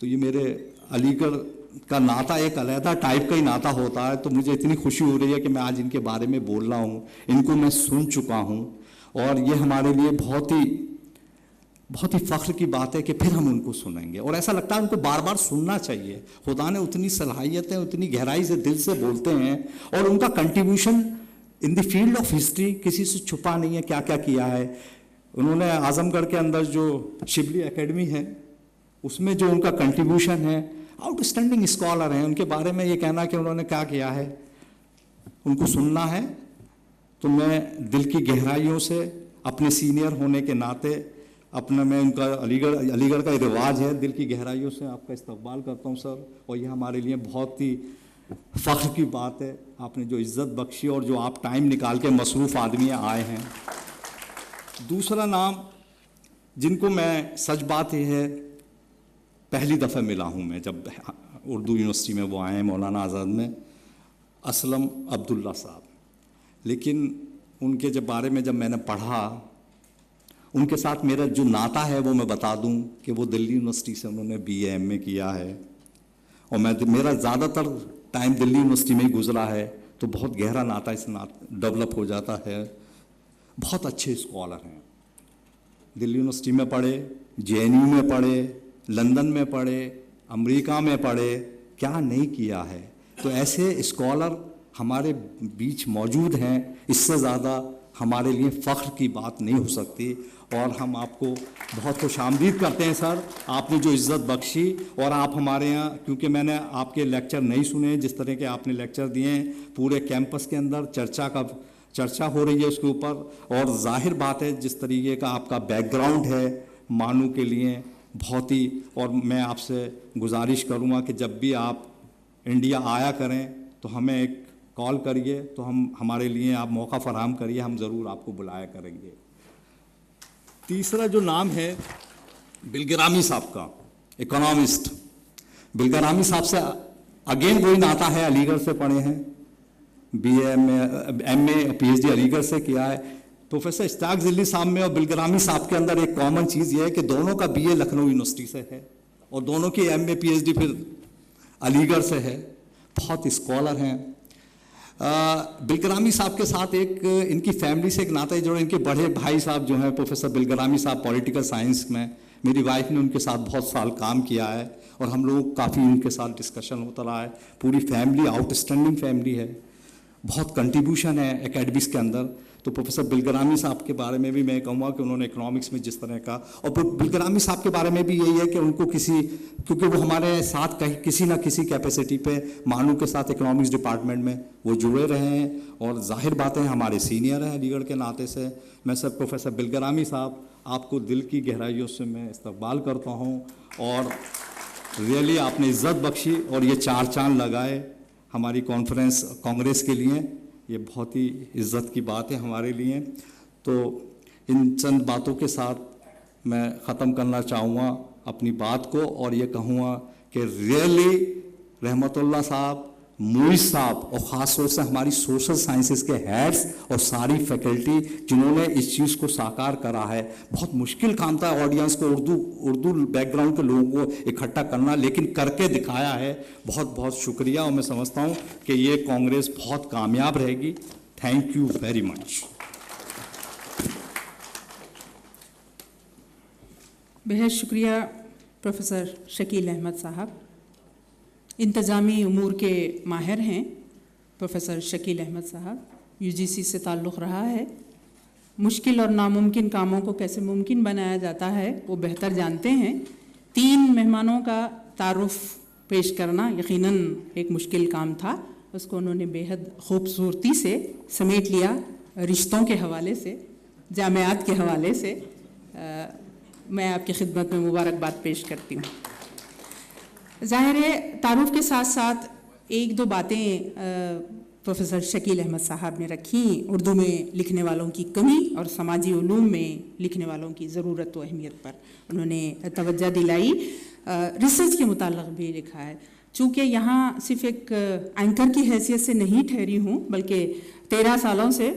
तो ये मेरे अलीगढ़ का नाता एक अलग टाइप का ही नाता होता है। तो मुझे इतनी खुशी हो रही है कि मैं आज इनके बारे में बोल रहा हूँ, इनको मैं सुन चुका हूँ और ये हमारे लिए बहुत ही फ़ख्र की बात है कि फिर हम उनको सुनेंगे और ऐसा लगता है उनको बार बार सुनना चाहिए। खुदा ने उतनी सलाहियतें, उतनी गहराई से दिल से बोलते हैं और उनका contribution in the field of history किसी से छुपा नहीं है, क्या क्या किया है उन्होंने। आजमगढ़ के अंदर जो शिबली एकेडमी है उसमें जो उनका कंट्रीब्यूशन है, आउटस्टैंडिंग स्कॉलर हैं, उनके बारे में ये कहना कि उन्होंने क्या किया है उनको सुनना है। तो मैं दिल की गहराइयों से अपने सीनियर होने के नाते अपना मैं उनका अलीगढ़ का रिवाज है, दिल की गहराइयों से आपका इस्तकबाल करता हूँ सर। और ये हमारे लिए बहुत ही फ़ख्र की बात है, आपने जो इज़्ज़त बख्शी और जो आप टाइम निकाल के मसरूफ़ आदमी आए हैं। दूसरा नाम जिनको मैं, सच बात ये है पहली दफ़ा मिला हूँ मैं जब उर्दू यूनिवर्सिटी में वो आए हैं मौलाना आज़ाद में, असलम अब्दुल्ला साहब। लेकिन उनके बारे में जब मैंने पढ़ा, उनके साथ मेरा जो नाता है वो मैं बता दूं कि वो दिल्ली यूनिवर्सिटी से उन्होंने बीए एमए किया है और मेरा ज़्यादातर टाइम दिल्ली यूनिवर्सिटी में ही गुजरा है। तो बहुत गहरा नाता डेवलप हो जाता है। बहुत अच्छे स्कॉलर हैं, दिल्ली यूनिवर्सिटी में पढ़े, जेएनयू में पढ़े, लंदन में पढ़े, अमेरिका में पढ़े, क्या नहीं किया है। तो ऐसे स्कॉलर हमारे बीच मौजूद हैं, इससे ज़्यादा हमारे लिए फ़ख्र की बात नहीं हो सकती। और हम आपको बहुत खुशामदीद करते हैं सर, आपने जो इज़्ज़त बख्शी। और आप हमारे यहाँ, क्योंकि मैंने आपके लेक्चर नहीं सुने, जिस तरह के आपने लेक्चर दिए हैं, पूरे कैंपस के अंदर चर्चा हो रही है उसके ऊपर। और जाहिर बात है जिस तरीके का आपका बैकग्राउंड है मानू के लिए, बहुत ही। और मैं आपसे गुजारिश करूँगा कि जब भी आप इंडिया आया करें तो हमें एक कॉल करिए, तो हमारे लिए आप मौका फराहम करिए, हम ज़रूर आपको बुलाया करेंगे। तीसरा जो नाम है बिलग्रामी साहब का, इकोनॉमिस्ट। बिलग्रामी साहब से अगेन वही नाता है, अलीगढ़ से पढ़े हैं, बीए एमए पीएचडी अलीगढ़ से किया है। प्रोफेसर इश्ताक ज़िल्ली साहब में और बिलग्रामी साहब के अंदर एक कॉमन चीज़ ये है कि दोनों का बीए लखनऊ यूनिवर्सिटी से है और दोनों की एमए पीएचडी फिर अलीगढ़ से है, बहुत स्कॉलर हैं। बिलग्रामी साहब के साथ एक इनकी फैमिली से एक नाता है, जो इनके बड़े भाई साहब जो हैं प्रोफेसर बिलग्रामी साहब पॉलिटिकल साइंस में, मेरी वाइफ ने उनके साथ बहुत साल काम किया है और हम लोग काफ़ी उनके साथ डिस्कशन होता रहा है। पूरी फैमिली आउटस्टैंडिंग फैमिली है, बहुत कंट्रीब्यूशन है एकेडमिक्स के अंदर। तो प्रोफेसर बिलग्रामी साहब के बारे में भी मैं कहूँगा कि उन्होंने इकोनॉमिक्स में जिस तरह का, और बिलग्रामी साहब के बारे में भी यही है कि उनको क्योंकि वो हमारे साथ कहीं किसी ना किसी कैपेसिटी पे मानू के साथ इकोनॉमिक्स डिपार्टमेंट में वो जुड़े रहे हैं और जाहिर बात है हमारे सीनियर हैं अलीगढ़ के नाते से। मैं सर प्रोफेसर बिलग्रामी साहब, आपको दिल की गहराइयों से मैं इस्तकबाल करता हूँ और रियली आपने इज़्ज़त बख्शी और ये 4 चांद लगाए हमारी कांग्रेस के लिए, ये बहुत ही इज़्ज़त की बात है हमारे लिए। तो इन चंद बातों के साथ मैं ख़त्म करना चाहूँगा अपनी बात को और ये कहूँगा कि रियली रहमतुल्लाह साहब, मुइज़ साहब और ख़ास तौर से हमारी सोशल साइंसेस के हेड्स और सारी फैकल्टी जिन्होंने इस चीज़ को साकार करा है। बहुत मुश्किल काम था ऑडियंस को, उर्दू बैकग्राउंड के लोगों को इकट्ठा करना, लेकिन करके दिखाया है। बहुत बहुत शुक्रिया और मैं समझता हूँ कि ये कांग्रेस बहुत कामयाब रहेगी। Thank you very much. बेहद शुक्रिया प्रोफेसर शकील अहमद साहब। इंतज़ामी उमूर के माहिर हैं प्रोफेसर शकील अहमद साहब, यूजीसी से ताल्लुक़ रहा है। मुश्किल और नामुमकिन कामों को कैसे मुमकिन बनाया जाता है वो बेहतर जानते हैं। 3 मेहमानों का तारुफ पेश करना यकीनन एक मुश्किल काम था, उसको उन्होंने बेहद खूबसूरती से समेट लिया। रिश्तों के हवाले से, जामियात के हवाले से मैं आपकी खिदमत में मुबारकबाद पेश करती हूँ। ظاہر ہے تعارف کے ساتھ ساتھ ایک دو باتیں پروفیسر شکیل احمد صاحب نے رکھی اردو میں لکھنے والوں کی کمی اور سماجی علوم میں لکھنے والوں کی ضرورت و اہمیت پر انہوں نے توجہ دلائی. ریسرچ کے متعلق بھی لکھا ہے. چونکہ یہاں صرف ایک اینکر کی حیثیت سے نہیں ٹھہری ہوں بلکہ 13 سالوں سے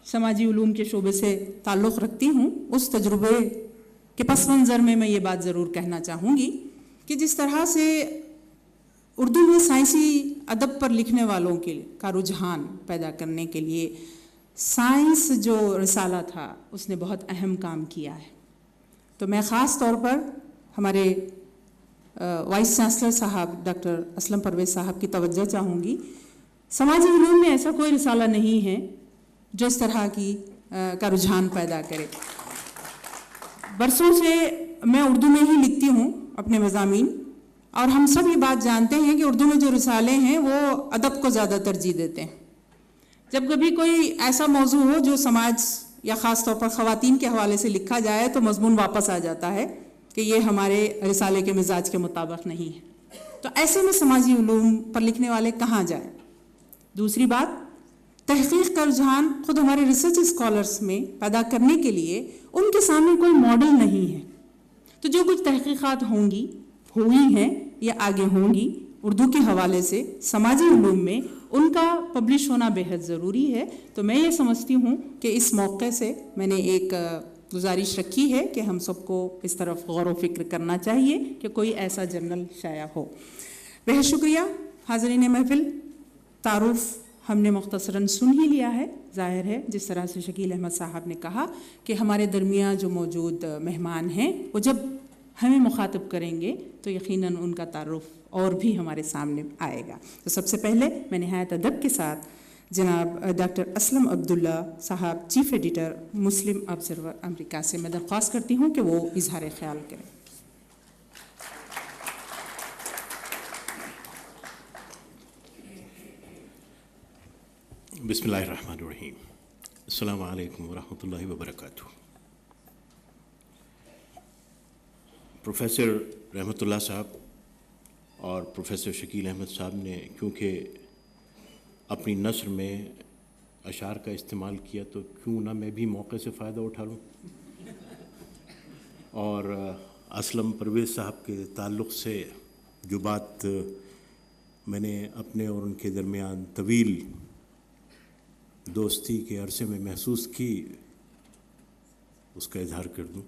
سماجی علوم کے شعبے سے تعلق رکھتی ہوں, اس تجربے کے پس منظر میں یہ بات ضرور کہنا چاہوں گی کہ جس طرح سے اردو میں سائنسی ادب پر لکھنے والوں کا رجحان پیدا کرنے کے لیے سائنس جو رسالہ تھا اس نے بہت اہم کام کیا ہے. تو میں خاص طور پر ہمارے وائس چانسلر صاحب ڈاکٹر اسلم پرویز صاحب کی توجہ چاہوں گی. سماجی علوم میں ایسا کوئی رسالہ نہیں ہے جو اس طرح کا رجحان پیدا کرے. برسوں سے میں اردو میں ہی لکھتی ہوں اپنے مضامین, اور ہم سب یہ بات جانتے ہیں کہ اردو میں جو رسالے ہیں وہ ادب کو زیادہ ترجیح دیتے ہیں. جب کبھی کوئی ایسا موضوع ہو جو سماج یا خاص طور پر خواتین کے حوالے سے لکھا جائے تو مضمون واپس آ جاتا ہے کہ یہ ہمارے رسالے کے مزاج کے مطابق نہیں ہے. تو ایسے میں سماجی علوم پر لکھنے والے کہاں جائیں؟ دوسری بات, تحقیق کا رجحان خود ہمارے ریسرچ اسکالرس میں پیدا کرنے کے لیے ان کے سامنے کوئی ماڈل نہیں ہے. تو جو کچھ تحقیقات ہوئی ہیں یا آگے ہوں گی اردو کے حوالے سے سماجی علوم میں, ان کا پبلش ہونا بہت ضروری ہے. تو میں یہ سمجھتی ہوں کہ اس موقع سے میں نے ایک گزارش رکھی ہے کہ ہم سب کو اس طرف غور و فکر کرنا چاہیے کہ کوئی ایسا جرنل شائع ہو. بہت شکریہ حاضرین محفل. تعارف ہم نے مختصراً سن ہی لیا ہے. ظاہر ہے جس طرح سے شکیل احمد صاحب نے کہا کہ ہمارے درمیان جو موجود مہمان ہیں وہ جب ہمیں مخاطب کریں گے تو یقیناً ان کا تعارف اور بھی ہمارے سامنے آئے گا. تو سب سے پہلے میں نہایت ادب کے ساتھ جناب ڈاکٹر اسلم عبداللہ صاحب چیف ایڈیٹر مسلم آبزرور امریکہ سے میں درخواست کرتی ہوں کہ وہ اظہار خیال کریں. بسم اللہ الرحمن الرحیم. السلام علیکم ورحمۃ اللہ وبرکاتہ. پروفیسر رحمۃ اللہ صاحب اور پروفیسر شکیل احمد صاحب نے کیونکہ اپنی نثر میں اشعار کا استعمال کیا تو کیوں نہ میں بھی موقع سے فائدہ اٹھا لوں, اور اسلم پرویز صاحب کے تعلق سے جو بات میں نے اپنے اور ان کے درمیان طویل دوستی کے عرصے میں محسوس کی اس کا اظہار کر دوں.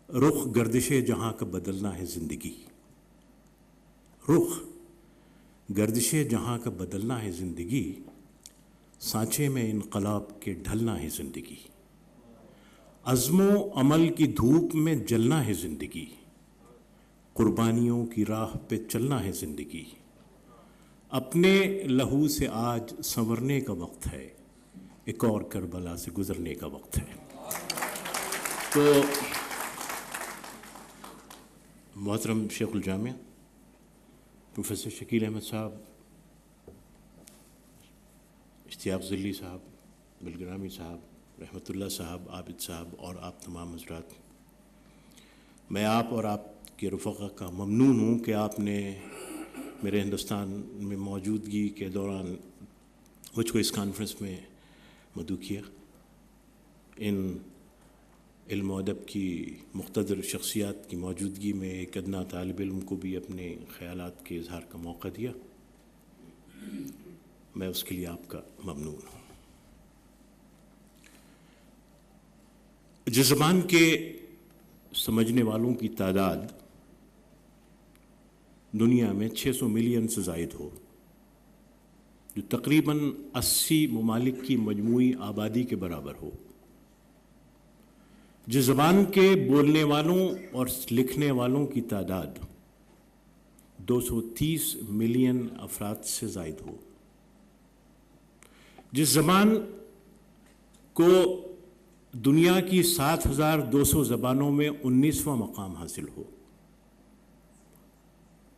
رخ گردش جہاں کا بدلنا ہے زندگی, رخ گردش جہاں کا بدلنا ہے زندگی, سانچے میں انقلاب کے ڈھلنا ہے زندگی, عزم و عمل کی دھوپ میں جلنا ہے زندگی, قربانیوں کی راہ پہ چلنا ہے زندگی, اپنے لہو سے آج سنورنے کا وقت ہے, ایک اور کربلا سے گزرنے کا وقت ہے. تو محترم شیخ الجامعہ پروفیسر شکیل احمد صاحب, اشتیاق ذلی صاحب, بلگرامی صاحب, رحمۃ اللہ صاحب, عابد صاحب اور آپ تمام حضرات, میں آپ اور آپ کے رفقا کا ممنون ہوں کہ آپ نے میرے ہندوستان میں موجودگی کے دوران مجھ کو اس کانفرنس میں مدعو کیا. ان علم و ادب کی مقتدر شخصیات کی موجودگی میں ایک ادنا طالب علم کو بھی اپنے خیالات کے اظہار کا موقع دیا. میں اس کے لیے آپ کا ممنون ہوں. جس زبان کے سمجھنے والوں کی تعداد دنیا میں 600 ملین سے زائد ہو, جو تقریباً 80 ممالک کی مجموعی آبادی کے برابر ہو, جس زبان کے بولنے والوں اور لکھنے والوں کی تعداد 230 ملین افراد سے زائد ہو, جس زبان کو دنیا کی 7200 زبانوں میں 19واں مقام حاصل ہو,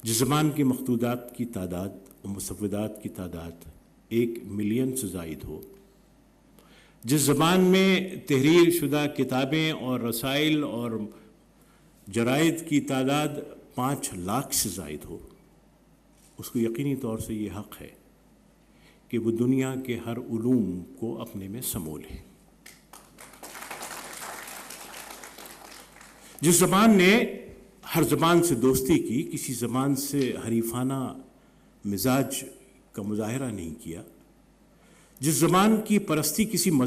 جس زبان کی مخطوطات کی تعداد و مسودات کی تعداد 1 ملین سے زائد ہو, جس زبان میں تحریر شدہ کتابیں اور رسائل اور جرائد کی تعداد 5 لاکھ سے زائد ہو، اس کو یقینی طور سے یہ حق ہے کہ وہ دنیا کے ہر علوم کو اپنے میں سمو لے۔ جس زبان نے ہر زبان سے دوستی کی، کسی زبان سے حریفانہ مزاج کا مظاہرہ نہیں کیا، جس زبان کی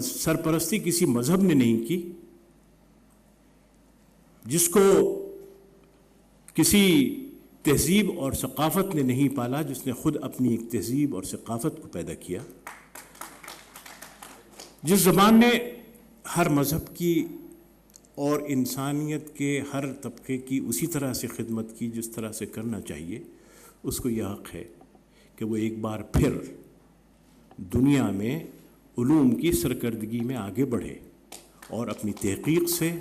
سرپرستی کسی مذہب نے نہیں کی، جس کو کسی تہذیب اور ثقافت نے نہیں پالا، جس نے خود اپنی ایک تہذیب اور ثقافت کو پیدا کیا، جس زبان نے ہر مذہب کی اور انسانیت کے ہر طبقے کی اسی طرح سے خدمت کی جس طرح سے کرنا چاہیے، اس کو یہ حق ہے کہ وہ ایک بار پھر دنیا میں علوم کی سرکردگی میں آگے بڑھے اور اپنی تحقیق سے